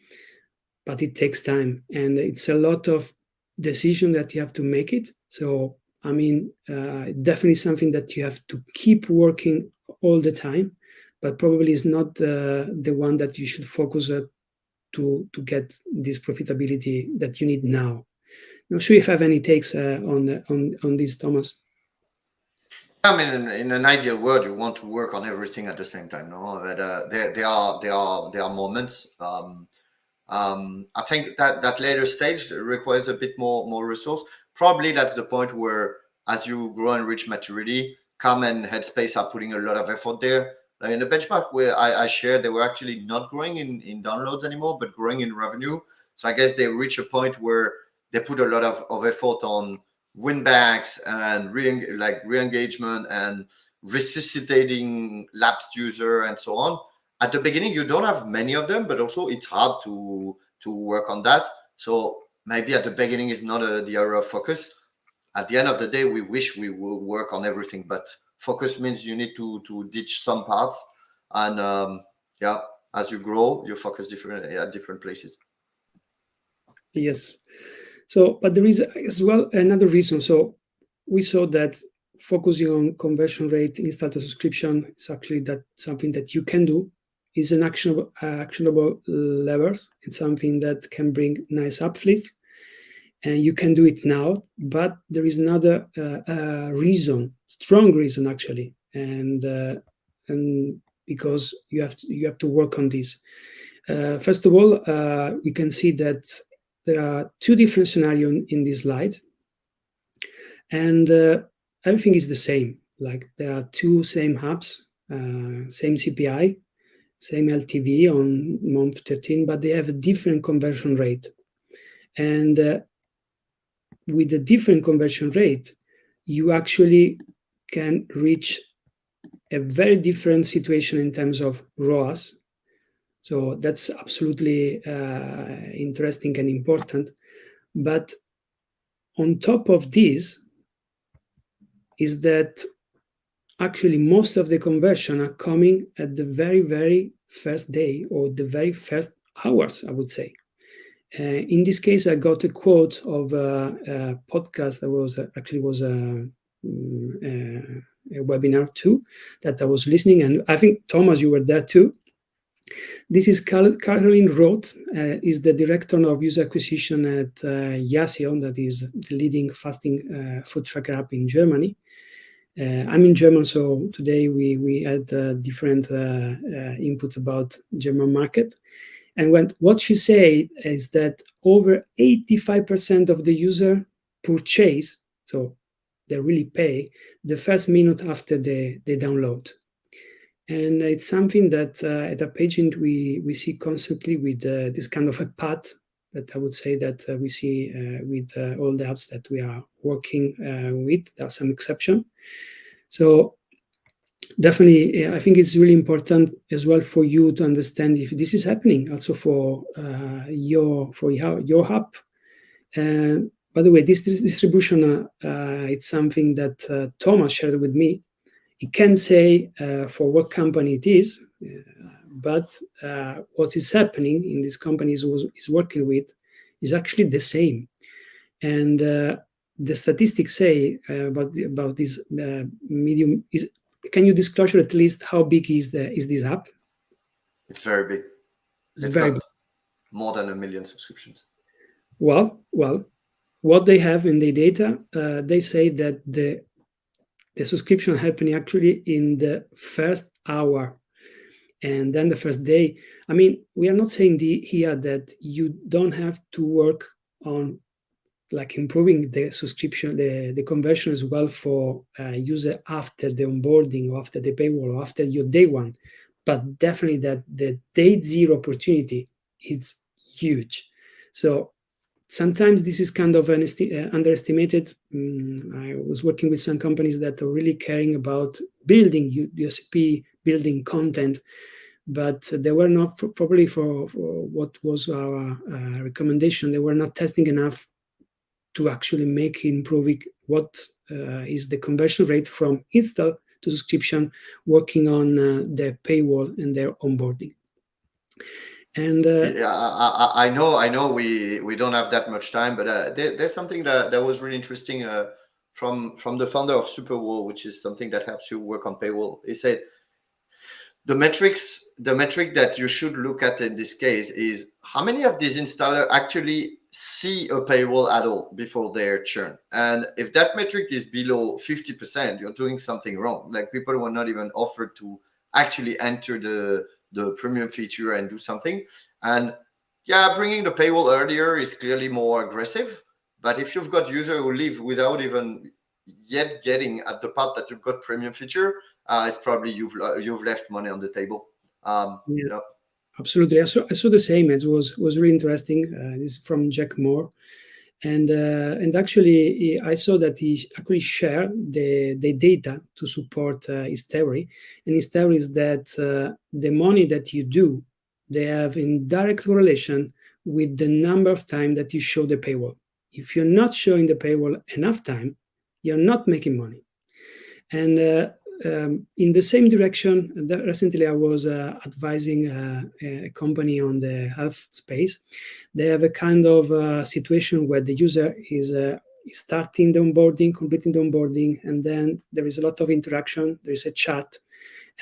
but it takes time, and it's a lot of decision that you have to make it. So I mean, definitely something that you have to keep working all the time, but probably is not the one that you should focus to get this profitability that you need now. Not sure if you have any takes on this, Thomas. I mean, in an ideal world, you want to work on everything at the same time. No, but there are moments. I think that later stage requires a bit more resource. Probably that's the point where, as you grow and reach maturity, Calm and Headspace are putting a lot of effort there. Like in the benchmark where I shared, they were actually not growing in downloads anymore, but growing in revenue. So I guess they reach a point where they put a lot of effort on winbacks and re-engagement and resuscitating lapsed user and so on. At the beginning, you don't have many of them, but also it's hard to work on that. So maybe at the beginning is not the area of focus. At the end of the day, we wish we would work on everything, but focus means you need to ditch some parts. And yeah, as you grow, you focus at different places. Yes. So, but there is as well another reason. So we saw that focusing on conversion rate, install to subscription, is actually that something that you can do, is an actionable levers. It's something that can bring nice uplift, and you can do it now. But there is another reason, strong reason actually, and because you have to work on this. First of all, we can see that there are two different scenarios in this slide, and everything is the same. Like there are two same hubs, same CPI, same LTV on month 13, but they have a different conversion rate. And with a different conversion rate, you actually can reach a very different situation in terms of ROAS. So that's absolutely interesting and important. But on top of this is that actually most of the conversion are coming at the very, very first day or the very first hours, I would say. In this case, I got a quote of a podcast that was a webinar too that I was listening, and I think Thomas, you were there too. This is Caroline Roth, is the director of user acquisition at Yasio, that is the leading fasting food tracker app in Germany. I'm in German, so today we had different inputs about German market. And what she said is that over 85% of the user purchase, so they really pay, the first minute after they download. And it's something that at AppAgent we see constantly with this kind of a path that I would say that we see with all the apps that we are working with. There are some exceptions. So definitely, I think it's really important as well for you to understand if this is happening also for your app. By the way, this distribution, it's something that Thomas shared with me. He can't say for what company it is, but what is happening in this company is working with is actually the same. And the statistics say about this medium is. Can you disclosure at least how big is this app? It's very big. It's very got big. More than 1 million subscriptions. Well, what they have in the data, they say that the subscription happening actually in the first hour, and then the first day. I mean, we are not saying here that you don't have to work on like improving the subscription, the conversion as well for user after the onboarding or after the paywall or after your day one, but definitely that the day zero opportunity is huge. So sometimes this is kind of underestimated. I was working with some companies that are really caring about building USP, building content, but they were not probably for what was our recommendation. They were not testing enough to actually make improving what is the conversion rate from install to subscription, working on their paywall and their onboarding. And I know we don't have that much time, but there's something that was really interesting from the founder of Superwall, which is something that helps you work on paywall. He said the metric that you should look at in this case is how many of these installers actually see a paywall at all before their churn. And if that metric is below 50%, you're doing something wrong. Like people were not even offered to actually enter the premium feature and do something. And yeah, bringing the paywall earlier is clearly more aggressive. But if you've got users who leave without even yet getting at the part that you've got premium feature, it's probably you've left money on the table. You know. Absolutely. I saw the same. It was really interesting. This is from Jack Moore. And actually, I saw that he actually shared the data to support his theory. And his theory is that the money that you do, they have in direct correlation with the number of time that you show the paywall. If you're not showing the paywall enough time, you're not making money. And in the same direction, recently I was advising a company on the health space. They have a kind of situation where the user is starting the onboarding, completing the onboarding, and then there is a lot of interaction, there is a chat,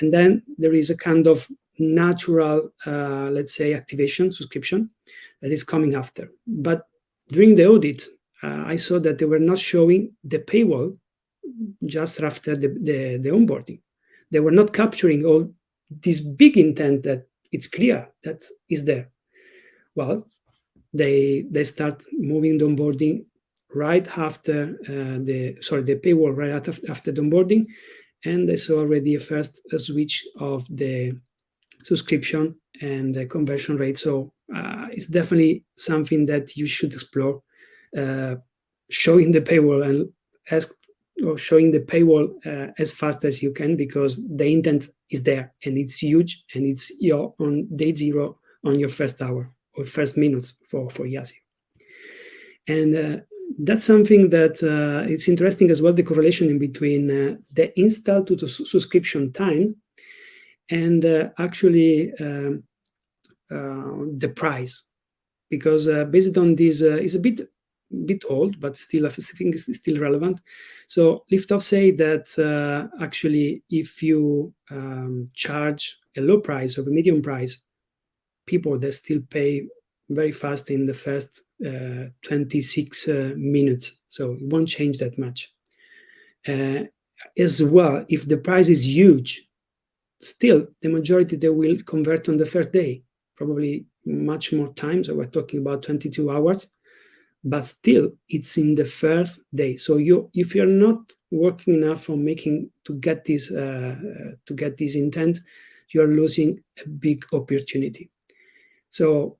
and then there is a kind of natural, let's say, activation, subscription that is coming after. But during the audit, I saw that they were not showing the paywall just after the onboarding. They were not capturing all this big intent that it's clear that is there. Well, they start moving the onboarding right after the paywall right after the onboarding, and they saw already a first switch of the subscription and the conversion rate. So it's definitely something that you should explore, showing the paywall and showing the paywall as fast as you can, because the intent is there and it's huge, and it's on day zero, on your first hour or first minutes for Yasi. And that's something that it's interesting as well, the correlation in between the install to the subscription time and actually the price, because based on this is a bit old, but still I think it's still relevant. So Liftoff say that actually if you charge a low price or a medium price, people that still pay very fast in the first 26 minutes, so it won't change that much. As well, if the price is huge, still the majority they will convert on the first day, probably much more time. So we're talking about 22 hours, but still it's in the first day. So if you're not working enough on to get this intent, you're losing a big opportunity. So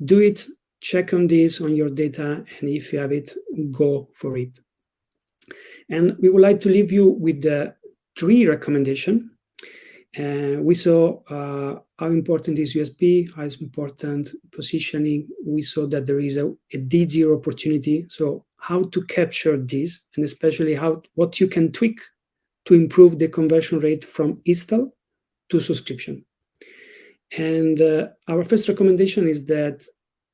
do it, check on this on your data, and if you have it, go for it. And we would like to leave you with the 3 recommendations. We saw how important is USP, how is important positioning. We saw that there is a D0 opportunity. So how to capture this, and especially what you can tweak to improve the conversion rate from install to subscription. And our first recommendation is that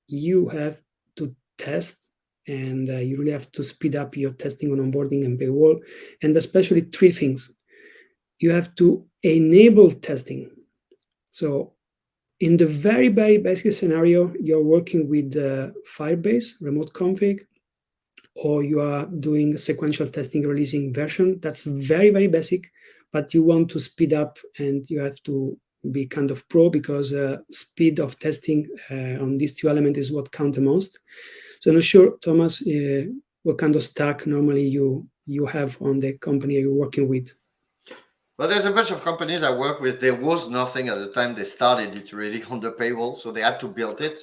you have to test, and you really have to speed up your testing on onboarding and paywall, and especially 3 things. You have to enable testing. So in the very, very basic scenario, you're working with Firebase remote config, or you are doing sequential testing, releasing version. That's very, very basic, but you want to speed up, and you have to be kind of pro, because speed of testing on these 2 elements is what count the most. So I'm not sure, Thomas, what kind of stack normally you have on the company you're working with. Well, there's a bunch of companies I work with. There was nothing at the time they started. It's really on the paywall, so they had to build it.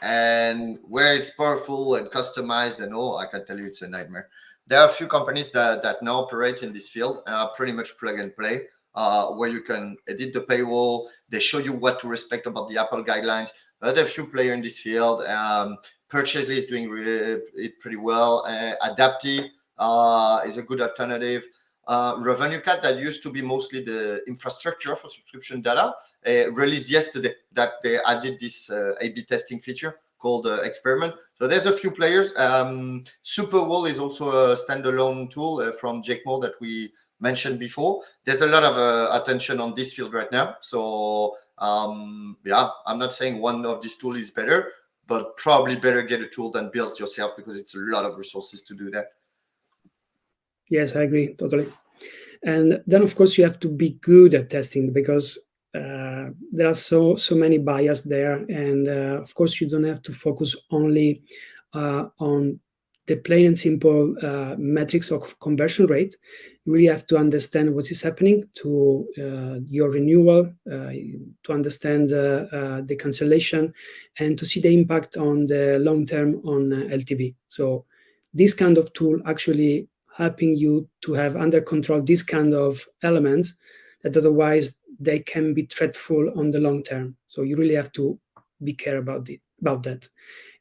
And where it's powerful and customized and all, I can tell you it's a nightmare. There are a few companies that now operate in this field and are pretty much plug and play, where you can edit the paywall. They show you what to respect about the Apple guidelines. There are a few players in this field. Purchasely is doing it pretty well. Adapty is a good alternative. Revenue Cat, that used to be mostly the infrastructure for subscription data, released yesterday that they added this A/B testing feature called Experiment. So there's a few players. Superwall is also a standalone tool from Jake Moore that we mentioned before. There's a lot of attention on this field right now. So yeah, I'm not saying one of these tools is better, but probably better get a tool than build yourself, because it's a lot of resources to do that. Yes, I agree totally. And then, of course, you have to be good at testing, because there are so many bias there. And of course, you don't have to focus only on the plain and simple metrics of conversion rate. You really have to understand what is happening to your renewal, to understand the cancellation, and to see the impact on the long term on LTV. So this kind of tool actually helping you to have under control these kind of elements that otherwise they can be threatful on the long term. So you really have to be careful about that.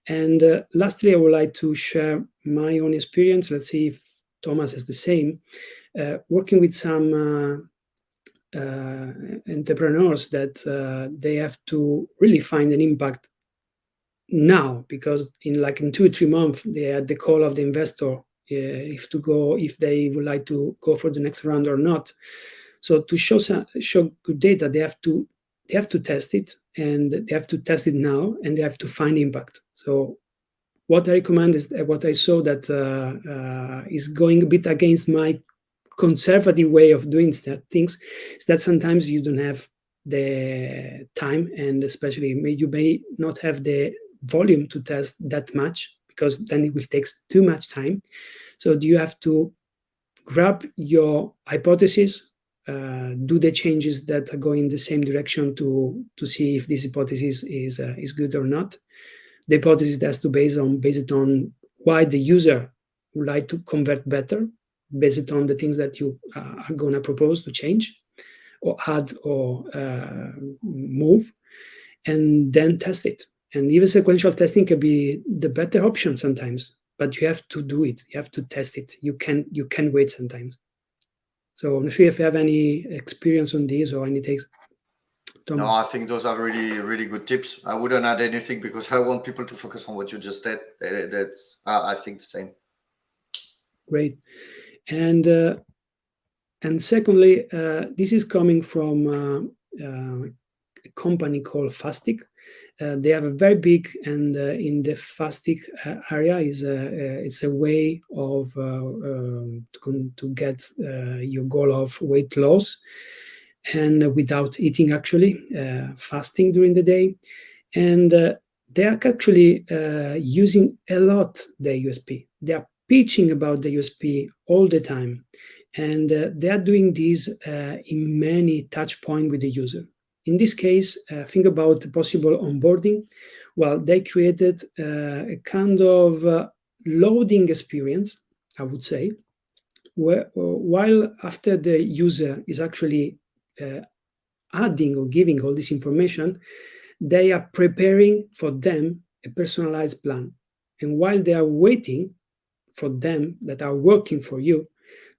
And lastly, I would like to share my own experience. Let's see if Thomas has the same. Working with some entrepreneurs that they have to really find an impact now, because in 2 or 3 months they had the call of the investor if they would like to go for the next round or not. So to show good data, they have to test it, and they have to test it now, and they have to find impact. So what I recommend is what I saw that is going a bit against my conservative way of doing things, is that sometimes you don't have the time, and especially you may not have the volume to test that much, because then it will take too much time. So you have to grab your hypothesis, do the changes that are going in the same direction to see if this hypothesis is good or not. The hypothesis has to based on why the user would like to convert better, based on the things that you are going to propose to change or add or move, and then test it. And even sequential testing can be the better option sometimes, but you have to do it. You have to test it. You can wait sometimes. So I'm not sure if you have any experience on this or any takes. No, I think those are really, really good tips. I wouldn't add anything because I want people to focus on what you just said. That's I think the same. Great. And secondly, this is coming from a company called Fastic. They have a very big, and in the Fastic area it's a way of to get your goal of weight loss, and without eating, actually fasting during the day. And they are actually using a lot the USP. They are pitching about the USP all the time, and they are doing this in many touch points with the user. In this case, think about the possible onboarding. Well, they created a kind of loading experience, I would say, where while after the user is actually adding or giving all this information, they are preparing for them a personalized plan. And while they are waiting for them that are working for you,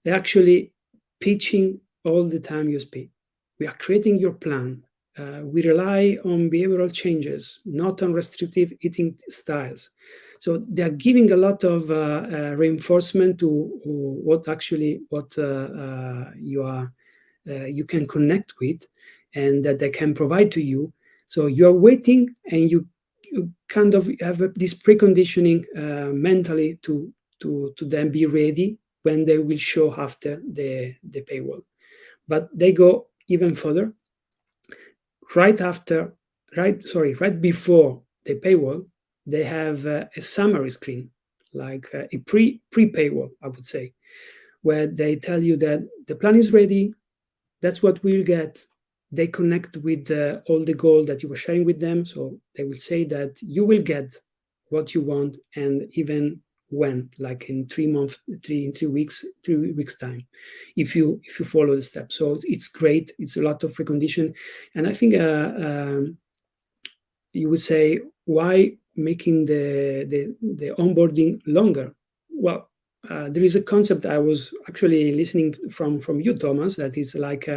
they're actually pitching all the time USP. We are creating your plan. We rely on behavioral changes, not on restrictive eating styles. So they are giving a lot of reinforcement to what you can connect with, and that they can provide to you. So you are waiting, and you kind of have this preconditioning mentally to then be ready when they will show after the paywall. But they go even further. Right before the paywall, they have a summary screen, like a pre-paywall, I would say, where they tell you that the plan is ready. That's what we'll get. They connect with all the goals that you were sharing with them. So they will say that you will get what you want, and even when, like in 3 weeks time, if you follow the steps. So it's great. It's a lot of precondition. And I think you would say, why making the onboarding longer? Well, there is a concept I was actually listening from you, Thomas, that is like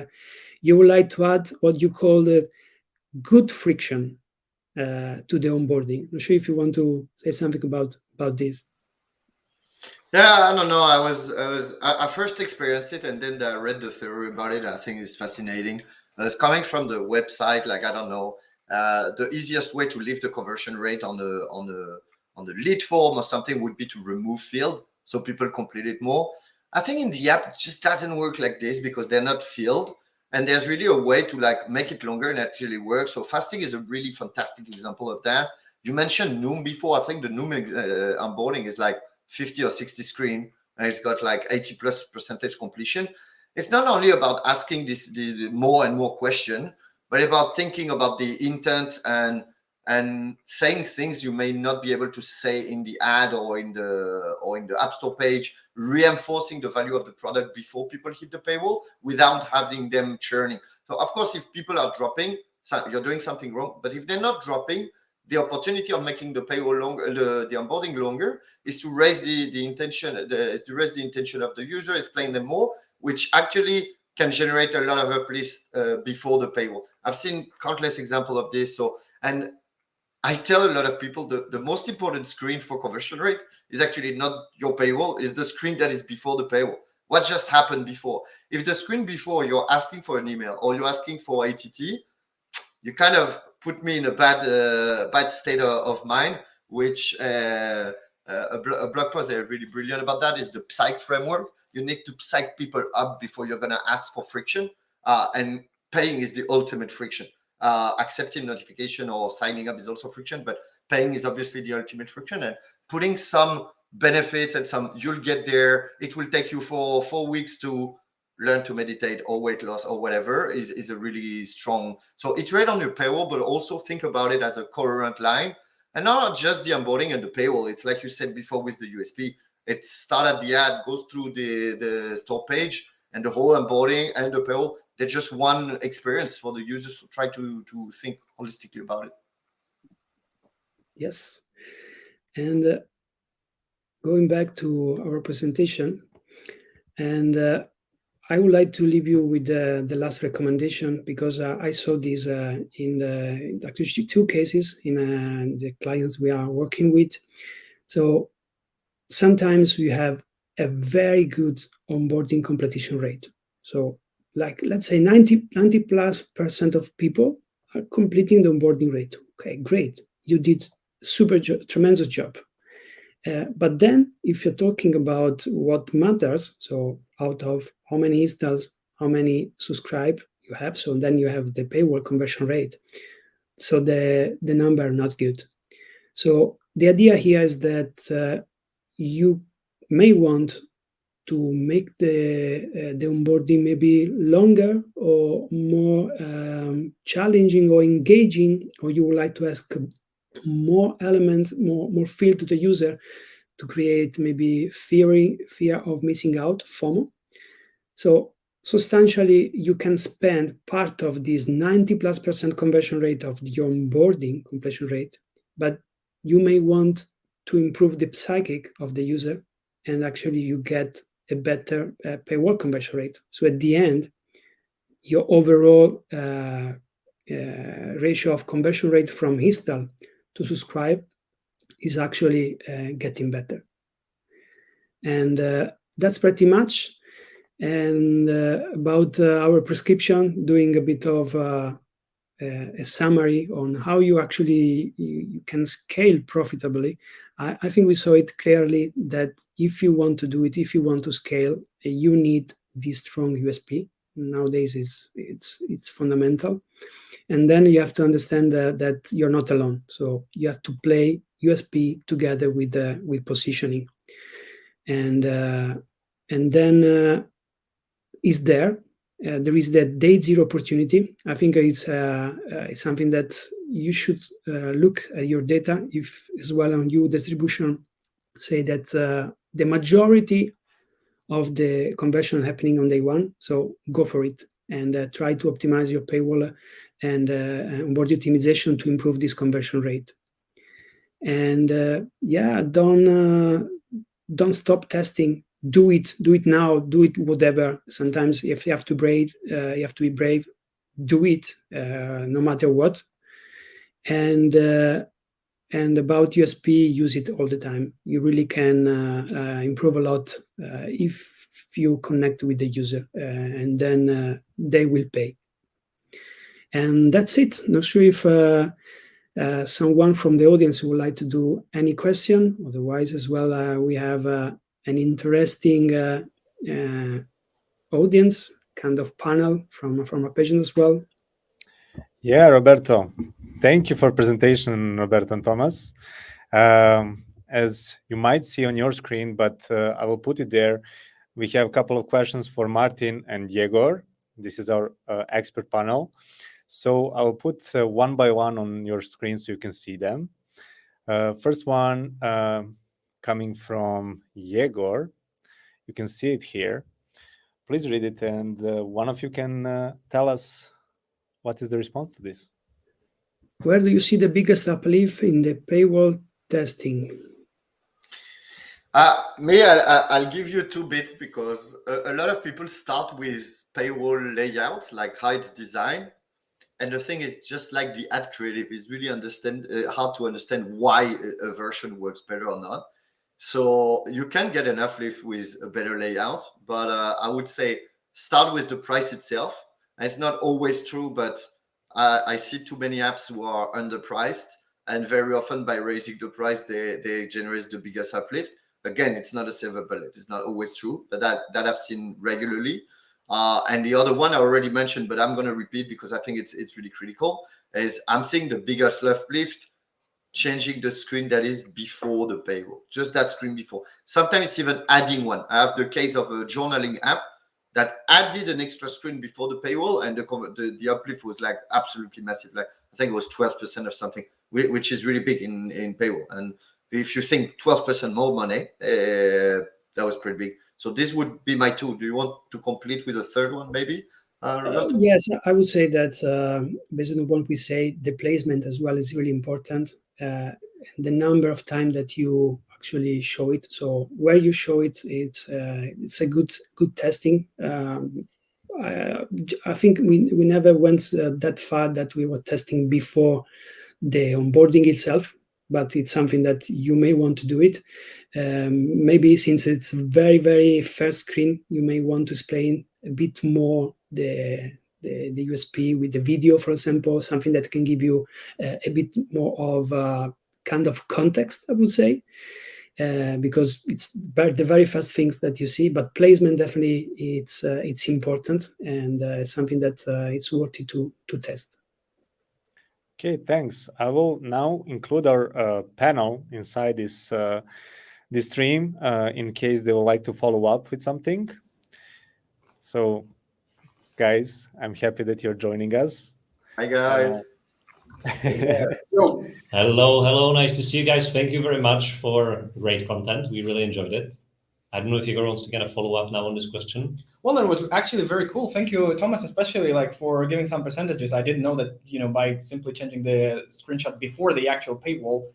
you would like to add what you call the good friction to the onboarding. I'm not sure if you want to say something about this. Yeah, I don't know. I first experienced it, and then I read the theory about it. I think it's fascinating. It's coming from the website. Like, I don't know, the easiest way to lift the conversion rate on the lead form or something would be to remove field so people complete it more. I think in the app it just doesn't work like this because they're not filled, and there's really a way to like make it longer and actually work. So fasting is a really fantastic example of that. You mentioned Noom before. I think the Noom onboarding is like 50 or 60 screen, and it's got like 80+% completion. It's not only about asking the more and more question, but about thinking about the intent and saying things you may not be able to say in the ad or in the App Store page, reinforcing the value of the product before people hit the paywall without having them churning. So of course, if people are dropping, you're doing something wrong. But if they're not dropping, the opportunity of making the paywall longer, the onboarding longer, is to raise the intention of the user, explain them more, which actually can generate a lot of uplift before the paywall. I've seen countless examples of this. So, and I tell a lot of people the most important screen for conversion rate is actually not your paywall, is the screen that is before the paywall. What just happened before? If the screen before you're asking for an email or you're asking for ATT, you kind of put me in a bad state of mind, which a blog post that is really brilliant about that is the psych framework. You need to psych people up before you're going to ask for friction, and paying is the ultimate friction. accepting notification or signing up is also friction, but paying is obviously the ultimate friction. And putting some benefits and some, you'll get there, it will take you for 4 weeks to learn to meditate or weight loss or whatever, is a really strong. So iterate on your paywall, but also think about it as a coherent line, and not just the onboarding and the paywall. It's like you said before with the USP, it starts at the ad, goes through the store page, and the whole onboarding and the paywall, they're just one experience for the users. So try to think holistically about it. Yes. And going back to our presentation, and I would like to leave you with the last recommendation, because I saw this in actually 2 cases in the clients we are working with. So sometimes we have a very good onboarding completion rate. So like, let's say 90+% of people are completing the onboarding rate. Okay, great. You did tremendous job. But then if you're talking about what matters, so out of how many installs, how many subscribe you have, so then you have the paywall conversion rate. So the number are not good. So the idea here is that you may want to make the onboarding maybe longer or more challenging or engaging, or you would like to ask more elements, more feel to the user, to create maybe fear of missing out, FOMO. So substantially, you can spend part of this 90+% conversion rate of the onboarding completion rate, but you may want to improve the psychic of the user, and actually you get a better paywall conversion rate. So at the end, your overall ratio of conversion rate from install to subscribe is actually getting better. And that's pretty much. And about our prescription, doing a bit of a summary on how you can scale profitably. I think we saw it clearly that if you want to do it, if you want to scale, you need this strong USP. Nowadays, it's fundamental. And then you have to understand that you're not alone. So you have to play USP together with positioning. And then is there is that day zero opportunity. I think it's something that you should look at your data, if as well on your distribution say that the majority of the conversion happening on day one. So go for it and try to optimize your paywall and onboard optimization to improve this conversion rate. And don't stop testing. Do it now. Do it whatever. Sometimes if you have to be brave. Do it no matter what. And about USP, use it all the time. You really can improve a lot if you connect with the user, and then they will pay. And that's it. Not sure if someone from the audience would like to do any question. Otherwise, as well, we have an interesting audience kind of panel from AppAgent as well. Yeah, Roberto, thank you for presentation, Roberto and Thomas. As you might see on your screen, but I will put it there, we have a couple of questions for Martin and Yegor. This is our expert panel. So I'll put one by one on your screen so you can see them. First one coming from Yegor. You can see it here. Please read it, and one of you can tell us what is the response to this. Where do you see the biggest uplift in the paywall testing? I'll give you 2 bits, because a lot of people start with paywall layouts, like how it's designed. And the thing is, just like the ad creative, is really hard to understand why a version works better or not. So you can get an uplift with a better layout, but I would say start with the price itself. And it's not always true, but I see too many apps who are underpriced, and very often by raising the price, they generate the biggest uplift. Again, it's not a silver bullet. It's not always true, but that I've seen regularly. And the other one I already mentioned, but I'm going to repeat because I think it's really critical, is I'm seeing the biggest uplift changing the screen that is before the paywall, just that screen before. Sometimes it's even adding one. I have the case of a journaling app that added an extra screen before the paywall, and the uplift was like absolutely massive. Like I think it was 12% or something, which is really big in paywall. And if you think 12% more money, that was pretty big. So this would be my two. Do you want to complete with a third one, maybe, Roberto? Yes, I would say that based on what we say, the placement as well is really important. The number of times that you actually show it. So where you show it, it's a good testing. I think we never went that far that we were testing before the onboarding itself, but it's something that you may want to do it. Maybe since it's very, very first screen, you may want to explain a bit more the USP with the video, for example, something that can give you a bit more of kind of context, I would say, because it's the very first things that you see. But placement definitely it's important and something that it's worthy to test. Okay, thanks. I will now include our panel inside this stream in case they would like to follow up with something. So, guys, I'm happy that you're joining us. Hi, guys. Hello. Nice to see you guys. Thank you very much for great content. We really enjoyed it. I don't know if Igor wants to kind of follow up now on this question. Well, it was actually very cool. Thank you, Thomas, especially like for giving some percentages. I didn't know that, by simply changing the screenshot before the actual paywall,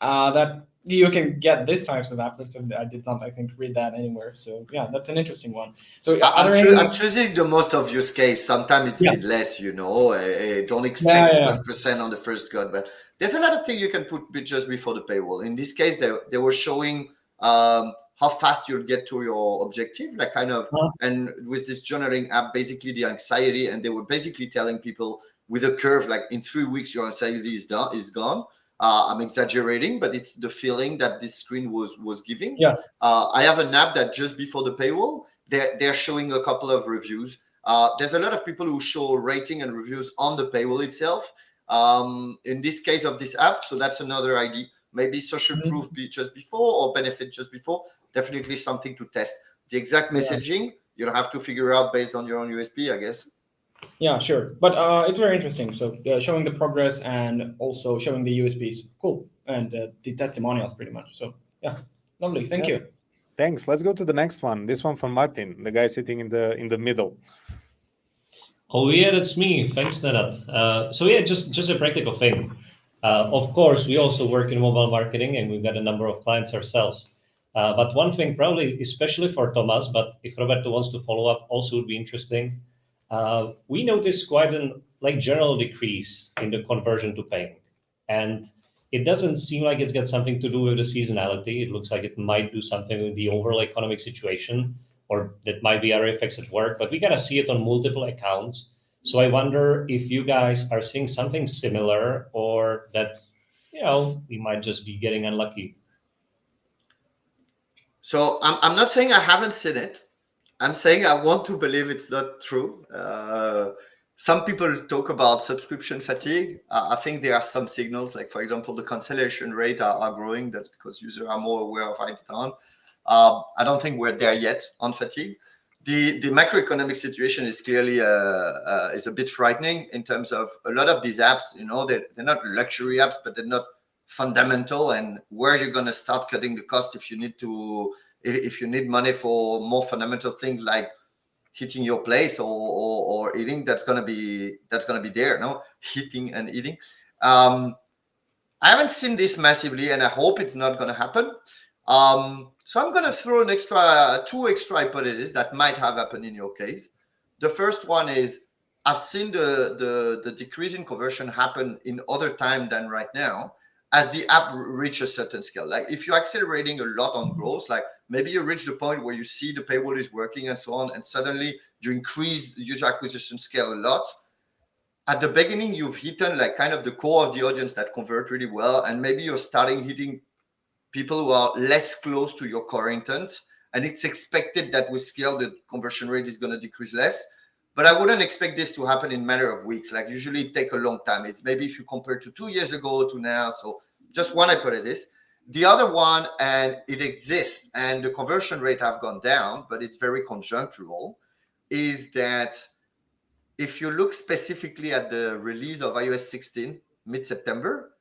that you can get this types of uplifts. I did not, I think, read that anywhere. So yeah, that's an interesting one. So I'm choosing the most obvious case. Sometimes it's a bit less, don't expect 12% on the first cut, but there's a lot of things you can put just before the paywall. In this case, they were showing how fast you'll get to your objective, like kind of, and with this journaling app, basically the anxiety, and they were basically telling people with a curve, like in 3 weeks, your anxiety is gone. I'm exaggerating, but it's the feeling that this screen was giving. I have an app that just before the paywall, they're showing a couple of reviews. There's a lot of people who show rating and reviews on the paywall itself. In this case of this app, so that's another idea. Maybe social proof just before or benefit just before. Definitely something to test. The exact messaging, you'll have to figure out based on your own USP, I guess. Yeah, sure. But it's very interesting. So showing the progress and also showing the USPs. Cool. And the testimonials pretty much. So yeah, lovely. Thank you. Thanks. Let's go to the next one. This one from Martin, the guy sitting in the middle. Oh yeah, that's me. Thanks, Nenad. So yeah, just a practical thing. Of course, we also work in mobile marketing and we've got a number of clients ourselves. But one thing probably, especially for Thomas, but if Roberto wants to follow up, also would be interesting. We noticed quite an general decrease in the conversion to paying. And it doesn't seem like it's got something to do with the seasonality. It looks like it might do something with the overall economic situation, or that might be other effects at work, but we gotta see it on multiple accounts. So I wonder if you guys are seeing something similar, or that, we might just be getting unlucky. So I'm not saying I haven't seen it. I'm saying I want to believe it's not true. Some people talk about subscription fatigue. I think there are some signals, like, for example, the cancellation rate are growing. That's because users are more aware of how it's done. I don't think we're there yet on fatigue. The macroeconomic situation is clearly is a bit frightening in terms of a lot of these apps, they're not luxury apps, but they're not fundamental. And where you're going to start cutting the cost if you need money for more fundamental things like hitting your place or eating, that's gonna be there, hitting and eating. I haven't seen this massively, and I hope it's not gonna happen. So I'm gonna throw two extra hypotheses that might have happened in your case. The first one is I've seen the decrease in conversion happen in other time than right now, as the app reach a certain scale. Like if you're accelerating a lot on growth, like maybe you reach the point where you see the paywall is working and so on, and suddenly you increase user acquisition scale a lot. At the beginning, you've hidden like kind of the core of the audience that convert really well, and maybe you're starting hitting people who are less close to your core intent. and it's expected that with scale, the conversion rate is going to decrease less. But I wouldn't expect this to happen in a matter of weeks. Like usually it take a long time. It's maybe if you compare to 2 years ago to now. So just one hypothesis. The other one, and it exists, and the conversion rate have gone down, but it's very conjunctural, is that if you look specifically at the release of iOS 16 mid-September,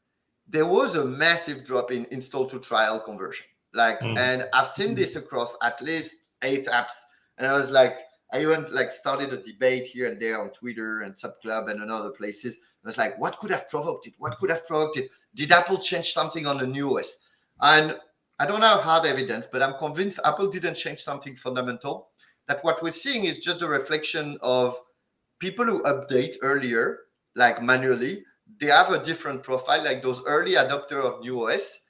there was a massive drop in install to trial conversion. And I've seen this across at least 8 apps. And I was like, I even started a debate here and there on Twitter and Subclub and in other places. I was like, what could have provoked it? What could have provoked it? Did Apple change something on the new OS? And I don't have hard evidence, but I'm convinced Apple didn't change something fundamental. That what we're seeing is just a reflection of people who update earlier, like manually. They have a different profile, like those early adopters of new OS.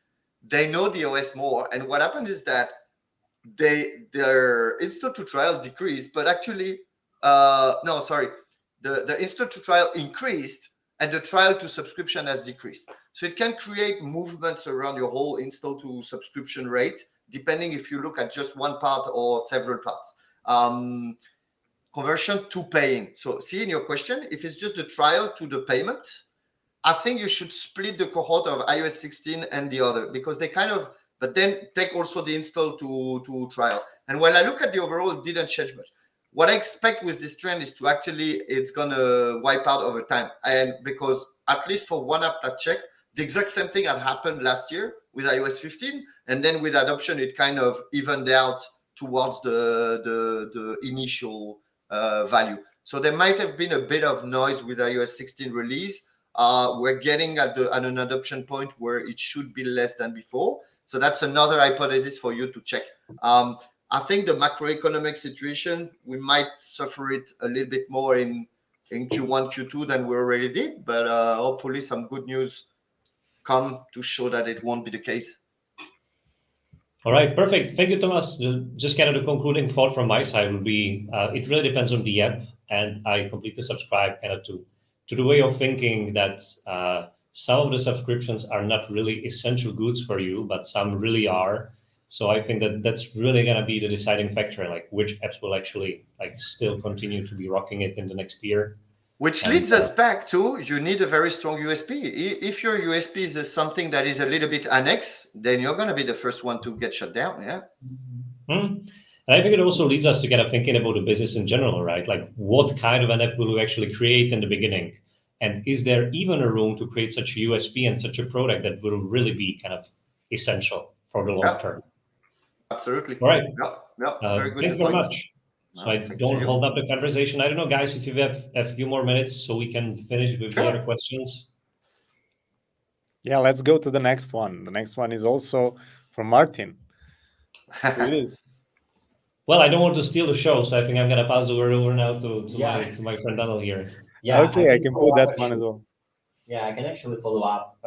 They know the OS more. And what happens is that their install to trial decreased, but actually, the install to trial increased and the trial to subscription has decreased. So it can create movements around your whole install to subscription rate, depending if you look at just one part or several parts. Conversion to paying. So see in your question, if it's just the trial to the payment, I think you should split the cohort of iOS 16 and the other, because they kind of, but then take also the install to trial. And when I look at the overall, it didn't change much. What I expect with this trend is to actually, it's going to wipe out over time. And because at least for one app that checked, the exact same thing had happened last year with iOS 15. And then with adoption, it kind of evened out towards the initial value. So there might have been a bit of noise with iOS 16 release. We're getting at an adoption point where it should be less than before. So that's another hypothesis for you to check. I think the macroeconomic situation, we might suffer it a little bit more in Q1, Q2 than we already did, but hopefully some good news come to show that it won't be the case. All right, perfect. Thank you, Thomas. Just kind of the concluding thought from my side would be, it really depends on the app, and I completely subscribe kind of to the way of thinking that some of the subscriptions are not really essential goods for you, but some really are. So I think that that's really going to be the deciding factor, like which apps will actually still continue to be rocking it in the next year. Which leads us back to, you need a very strong USP. If your USP is something that is a little bit annex, then you're going to be the first one to get shut down. Yeah. And I think it also leads us to kind of thinking about the business in general, right? Like what kind of an app will we actually create in the beginning? And is there even a room to create such a USP and such a product that will really be kind of essential for the long term? Absolutely. All right. Very good. Thank you very much. So I don't hold up the conversation. I don't know, guys, if you have a few more minutes so we can finish with the other questions. Yeah, let's go to the next one. The next one is also from Martin. Who it is? Well, I don't want to steal the show, so I think I'm going to pass the word over now to my friend Donald here. Yeah, okay, I can put that one as well. Yeah, I can actually follow up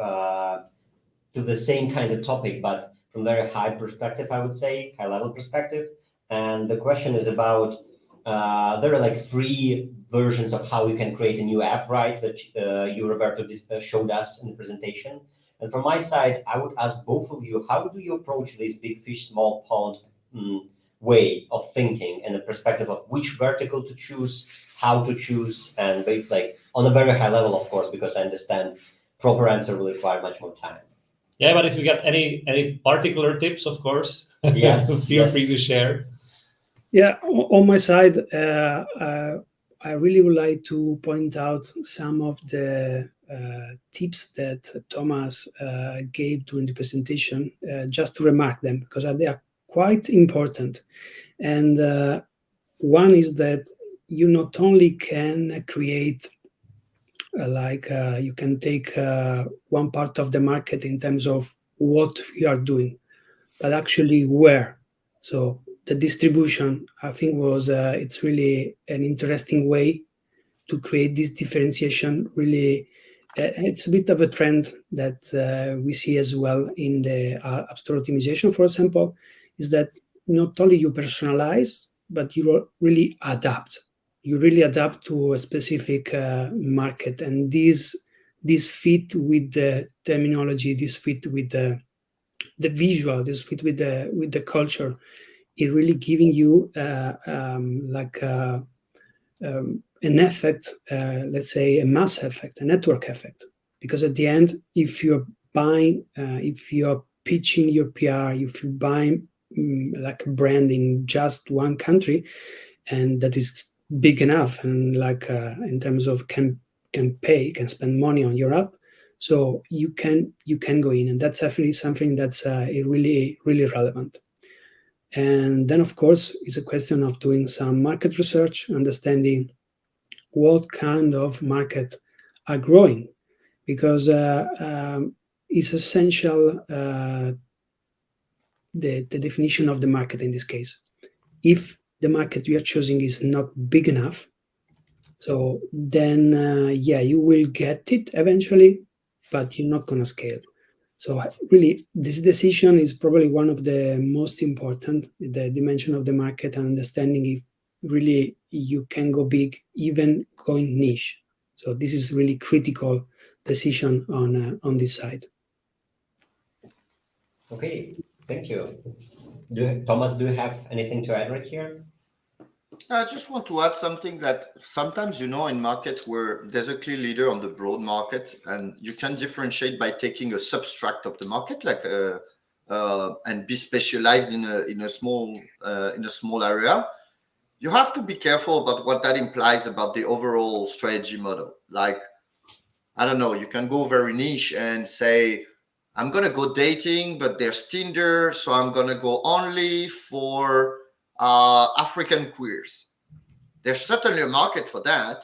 to the same kind of topic, but from a very high perspective, I would say, high-level perspective. And the question is about, there are 3 versions of how you can create a new app, right, that you, Roberto, showed us in the presentation. And from my side, I would ask both of you, how do you approach this big fish, small pond way of thinking and the perspective of which vertical to choose, how to choose, and on a very high level, of course, because I understand proper answer will require much more time. Yeah, but if you got any particular tips, of course, feel free to share. Yeah, on my side, I really would like to point out some of the tips that Thomas gave during the presentation, just to remark them, because they are quite important. And one is that you not only can create you can take one part of the market in terms of what we are doing, but actually where. So the distribution, I think, was it's really an interesting way to create this differentiation. Really, it's a bit of a trend that we see as well in the App Store optimization, for example, is that not only you personalize, but you really adapt. You really adapt to a specific market, and this fit with the terminology, this fit with the visual, this fit with the culture. it really giving you an effect, let's say a mass effect, a network effect. Because at the end, if you're buying, if you're pitching your PR, if you're buying like a brand in just one country, and that is big enough, and like in terms of can spend money on your app, so you can go in, and that's definitely something that's really relevant. And then of course it's a question of doing some market research, understanding what kind of market are growing, because it's essential, the definition of the market in this case. If the market you are choosing is not big enough, so then yeah, you will get it eventually, but you're not going to scale. So really, this decision is probably one of the most important, the dimension of the market, and understanding if really you can go big, even going niche. So this is really critical decision on this side. Okay, thank you. Thomas, do you have anything to add right here? I just want to add something that sometimes, in markets where there's a clear leader on the broad market, and you can differentiate by taking a subtract of the market, like and be specialized in a small area. You have to be careful about what that implies about the overall strategy model. Like, I don't know, you can go very niche and say, I'm gonna go dating, but there's Tinder, so I'm gonna go only for African queers. There's certainly a market for that,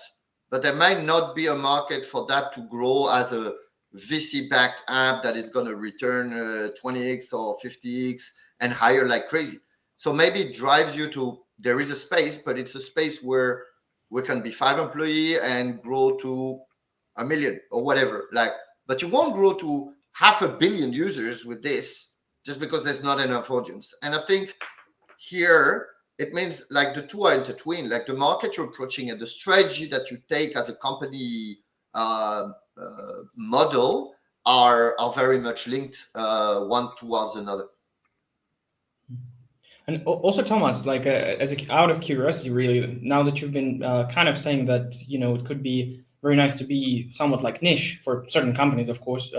but there might not be a market for that to grow as a VC-backed app that is going to return 20x or 50x and higher like crazy. So maybe it drives you to, there is a space, but it's a space where we can be 5 employees and grow to 1 million or whatever. Like, but you won't grow to 500 million users with this just because there's not enough audience. And I think here it means like the two are intertwined, like the market you're approaching and the strategy that you take as a company model are very much linked one towards another. And also, Thomas, like out of curiosity, really, now that you've been kind of saying that, it could be very nice to be somewhat like niche for certain companies, of course.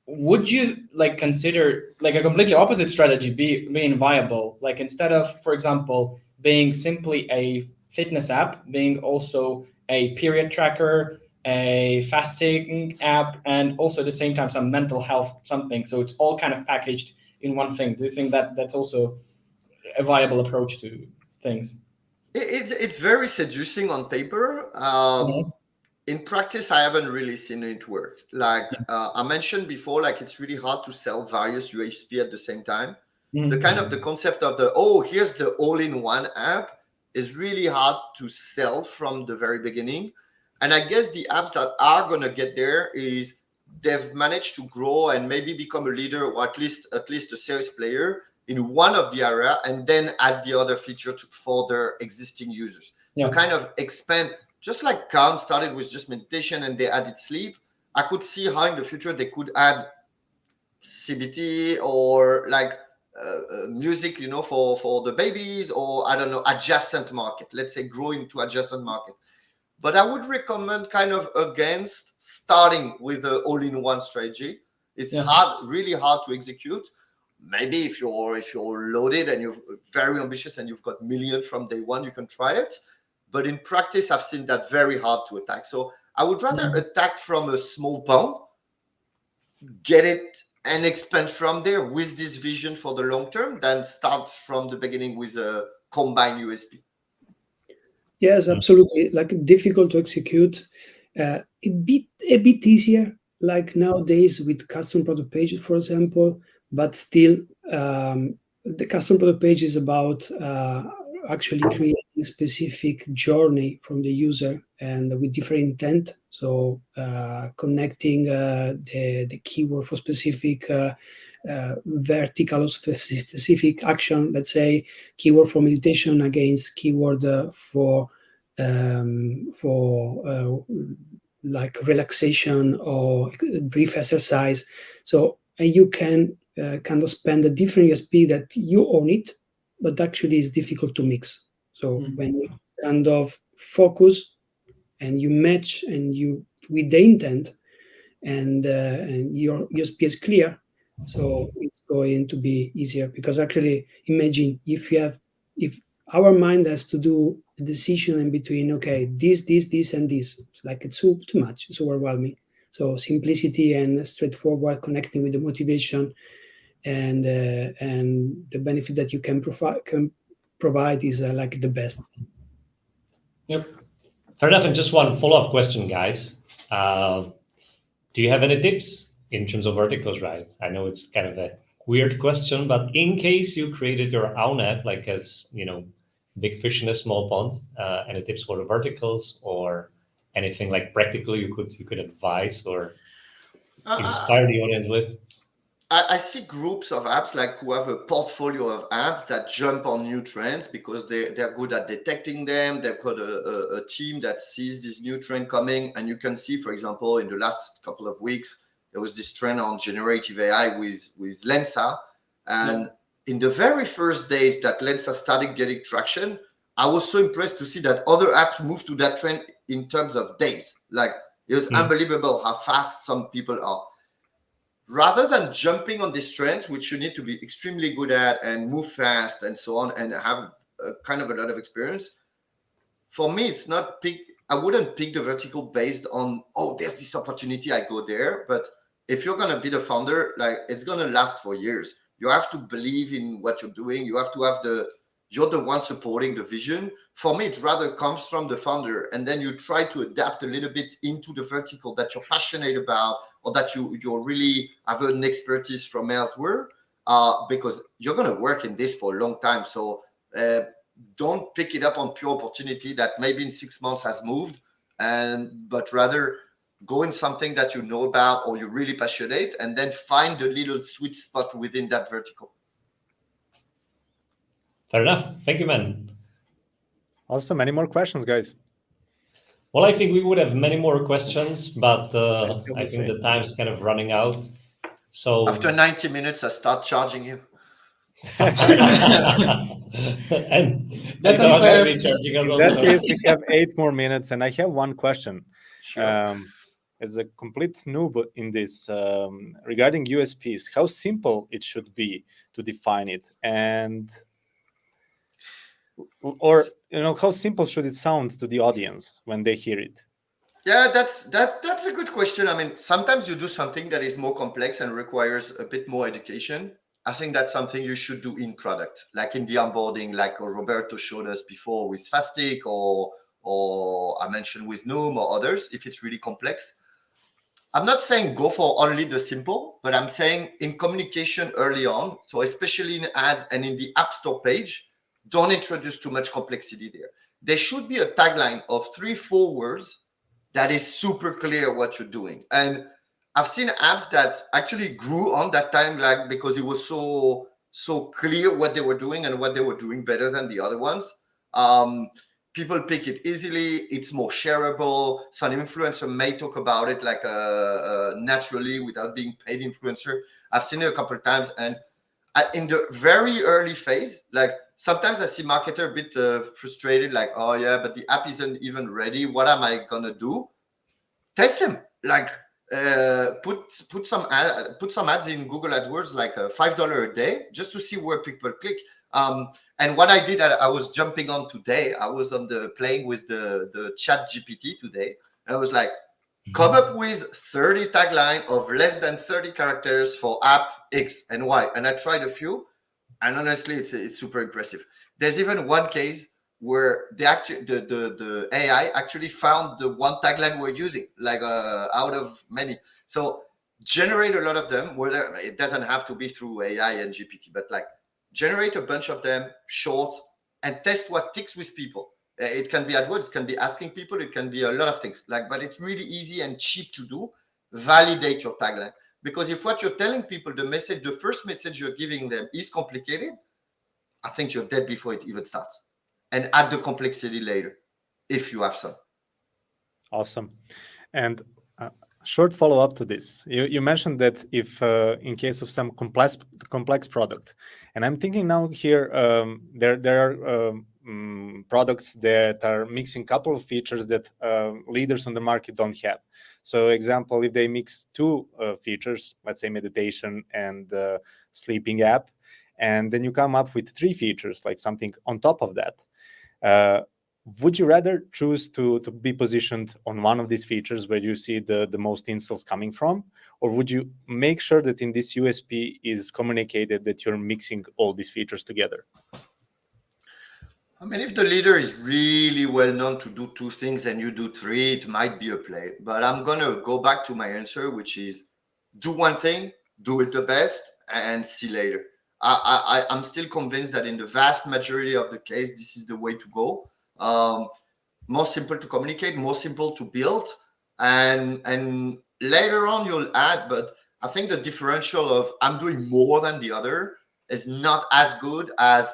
Would you like consider like a completely opposite strategy being viable? Like instead of, for example, being simply a fitness app, being also a period tracker, a fasting app, and also at the same time some mental health something. So it's all kind of packaged in one thing. Do you think that that's also a viable approach to things? It's very seducing on paper. In practice, I haven't really seen it work. Like I mentioned before, like it's really hard to sell various USP at the same time. The kind of the concept of here's the all-in-one app is really hard to sell from the very beginning. And I guess the apps that are going to get there is they've managed to grow and maybe become a leader or at least a serious player in one of the area and then add the other feature for their existing users. So kind of expand. Just like Calm started with just meditation and they added sleep, I could see how in the future they could add CBT or like music, for the babies, or I don't know, adjacent market. Let's say grow into adjacent market. But I would recommend kind of against starting with the all-in-one strategy. It's really hard to execute. Maybe if you're loaded and you're very ambitious and you've got millions from day one, you can try it. But in practice, I've seen that very hard to attack. So I would rather attack from a small pound, get it and expand from there with this vision for the long term than start from the beginning with a combined USP. Yes, absolutely. Like difficult to execute, a bit easier, like nowadays with custom product pages, for example, but still the custom product page is about actually creating specific journey from the user and with different intent. So connecting the keyword for specific vertical or specific action, let's say keyword for meditation against keyword for like relaxation or brief exercise. So you can kind of spend a different USP that you own it, but actually it's difficult to mix. So when you kind of focus and you match and you with the intent, and your USP is clear, so it's going to be easier. Because actually, imagine if our mind has to do a decision in between, okay, this, and this. It's like it's too much. It's overwhelming. So simplicity and straightforward, connecting with the motivation and the benefit that you can provide is like the best. Yep. Fair enough. And just one follow-up question, guys. Do you have any tips in terms of verticals, right? I know it's kind of a weird question, but in case you created your own app, like as, big fish in a small pond, any tips for the verticals or anything like practical you could advise or inspire the audience with? I see groups of apps like who have a portfolio of apps that jump on new trends because they're good at detecting them. They've got a team that sees this new trend coming. And you can see, for example, in the last couple of weeks, there was this trend on generative AI with Lensa. And in the very first days that Lensa started getting traction, I was so impressed to see that other apps moved to that trend in terms of days. Like, it was unbelievable how fast some people are. Rather than jumping on these trends, which you need to be extremely good at and move fast and so on and have kind of a lot of experience, for me, it's not pick. I wouldn't pick the vertical based on, oh, there's this opportunity, I go there. But if you're going to be the founder, like it's going to last for years. You have to believe in what you're doing. You have to have you're the one supporting the vision. For me, it rather comes from the founder, and then you try to adapt a little bit into the vertical that you're passionate about or that you really have an expertise from elsewhere, because you're going to work in this for a long time. So don't pick it up on pure opportunity that maybe in 6 months has moved, but rather go in something that you know about or you're really passionate, and then find a little sweet spot within that vertical. Fair enough. Thank you, man. Awesome. Any more questions, guys? Well, I think we would have many more questions, but I think the time's kind of running out. So after 90 minutes, I start charging you. And that's unfair. In that case, we have 8 more minutes, and I have one question. Sure. As a complete noob in this, regarding USPs, how simple it should be to define it, or how simple should it sound to the audience when they hear it? Yeah, that's a good question. I mean, sometimes you do something that is more complex and requires a bit more education. I think that's something you should do in product, like in the onboarding, like Roberto showed us before with Fastic, or I mentioned with Noom or others, if it's really complex. I'm not saying go for only the simple, but I'm saying in communication early on, so especially in ads and in the App Store page, don't introduce too much complexity there. There should be a tagline of 3-4 words that is super clear what you're doing. And I've seen apps that actually grew on that timeline because it was so clear what they were doing and what they were doing better than the other ones. People pick it easily. It's more shareable. Some influencer may talk about it like naturally without being paid influencer. I've seen it a couple of times. And in the very early phase, like sometimes I see marketer a bit frustrated, like, oh yeah, but the app isn't even ready. What am I gonna do? Test them. Like put some ads in Google AdWords, like $5 a day, just to see where people click. And what I did, I was jumping on today. I was on playing with the Chat GPT today. And I was like, come up with 30 tagline of less than 30 characters for app X and Y. And I tried a few, and honestly, it's super impressive. There's even one case where the AI actually found the one tagline we're using, like out of many. So generate a lot of them. Where it doesn't have to be through AI and GPT, but like generate a bunch of them, short, and test what ticks with people. It can be AdWords, it can be asking people, it can be a lot of things. But it's really easy and cheap to do. Validate your tagline, because if what you're telling people, the first message you're giving them is complicated, I think you're dead before it even starts. And add the complexity later, if you have some. Awesome. And short follow-up to this. You mentioned that if in case of some complex product, and I'm thinking now here, there are products that are mixing couple of features that leaders on the market don't have. So example, if they mix two features, let's say meditation and sleeping app, and then you come up with three features, like something on top of that, would you rather choose to be positioned on one of these features where you see the most installs coming from, or would you make sure that in this USP is communicated that you're mixing all these features together? I mean, if the leader is really well known to do two things and you do three, it might be a play. But I'm going to go back to my answer, which is do one thing, do it the best, and see later. I'm still convinced that in the vast majority of the case, this is the way to go. More simple to communicate, more simple to build, and later on you'll add. But I think the differential of I'm doing more than the other is not as good as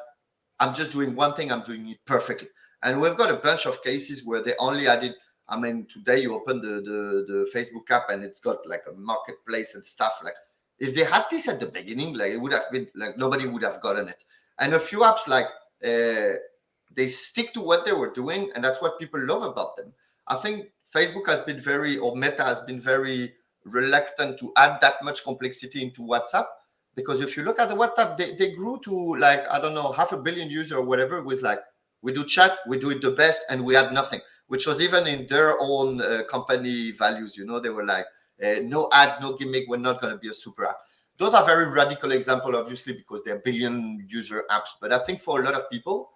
I'm just doing one thing, I'm doing it perfectly. And we've got a bunch of cases where they only added, I mean, today you open the Facebook app and it's got like a marketplace and stuff. Like if they had this at the beginning, like it would have been like nobody would have gotten it. And a few apps like they stick to what they were doing, and that's what people love about them. I think Facebook has been or Meta has been very reluctant to add that much complexity into WhatsApp. Because if you look at the WhatsApp, they grew to like, I don't know, 500 million users or whatever. It was like, we do chat, we do it the best, and we add nothing, which was even in their own company values. You know, they were like, no ads, no gimmick, we're not going to be a super app. Those are very radical examples, obviously, because they're billion user apps. But I think for a lot of people,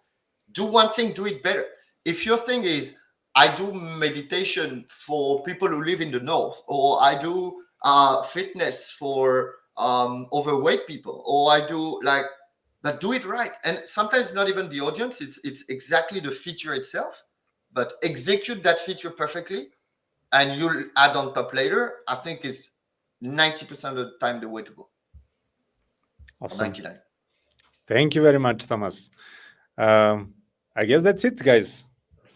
do one thing, do it better. If your thing is, I do meditation for people who live in the north, or I do fitness for overweight people, or I do like that, do it right. And sometimes not even the audience, it's exactly the feature itself, but execute that feature perfectly and you'll add on top later. I think is 90% of the time the way to go. Awesome. 99. Thank you very much, Thomas. I guess that's it, guys.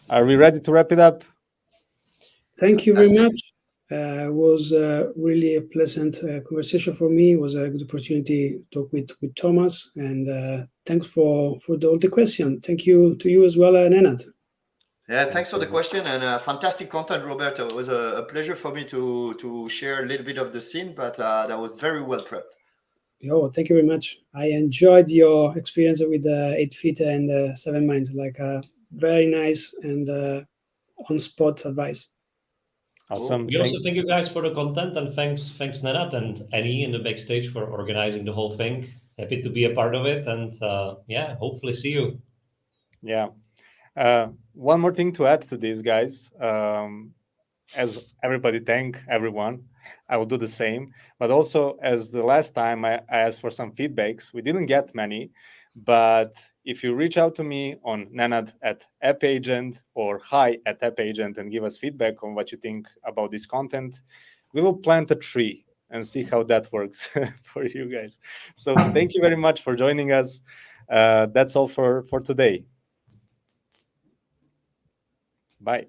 Are we ready to wrap it up? Thank you very much. It was really a pleasant conversation for me. It was a good opportunity to talk with Thomas, and thanks for all the question. Thank you to you as well, Nenad. Yeah, thanks for the question, and fantastic content, Roberto. It was a pleasure for me to share a little bit of the scene, but that was very well prepped. Oh, thank you very much. I enjoyed your experience with 8 Feet and 7 Minds. Like very nice and on-spot advice. Awesome. We also thank you guys for the content, and thanks Nenad and Annie in the backstage for organizing the whole thing. Happy to be a part of it, and yeah, hopefully see you. Yeah. One more thing to add to this, guys. As everybody thank everyone, I will do the same. But also, as the last time I asked for some feedbacks, we didn't get many. But if you reach out to me on Nenad at AppAgent or hi at AppAgent and give us feedback on what you think about this content, we will plant a tree and see how that works for you guys. So thank you very much for joining us. That's all for today. Bye.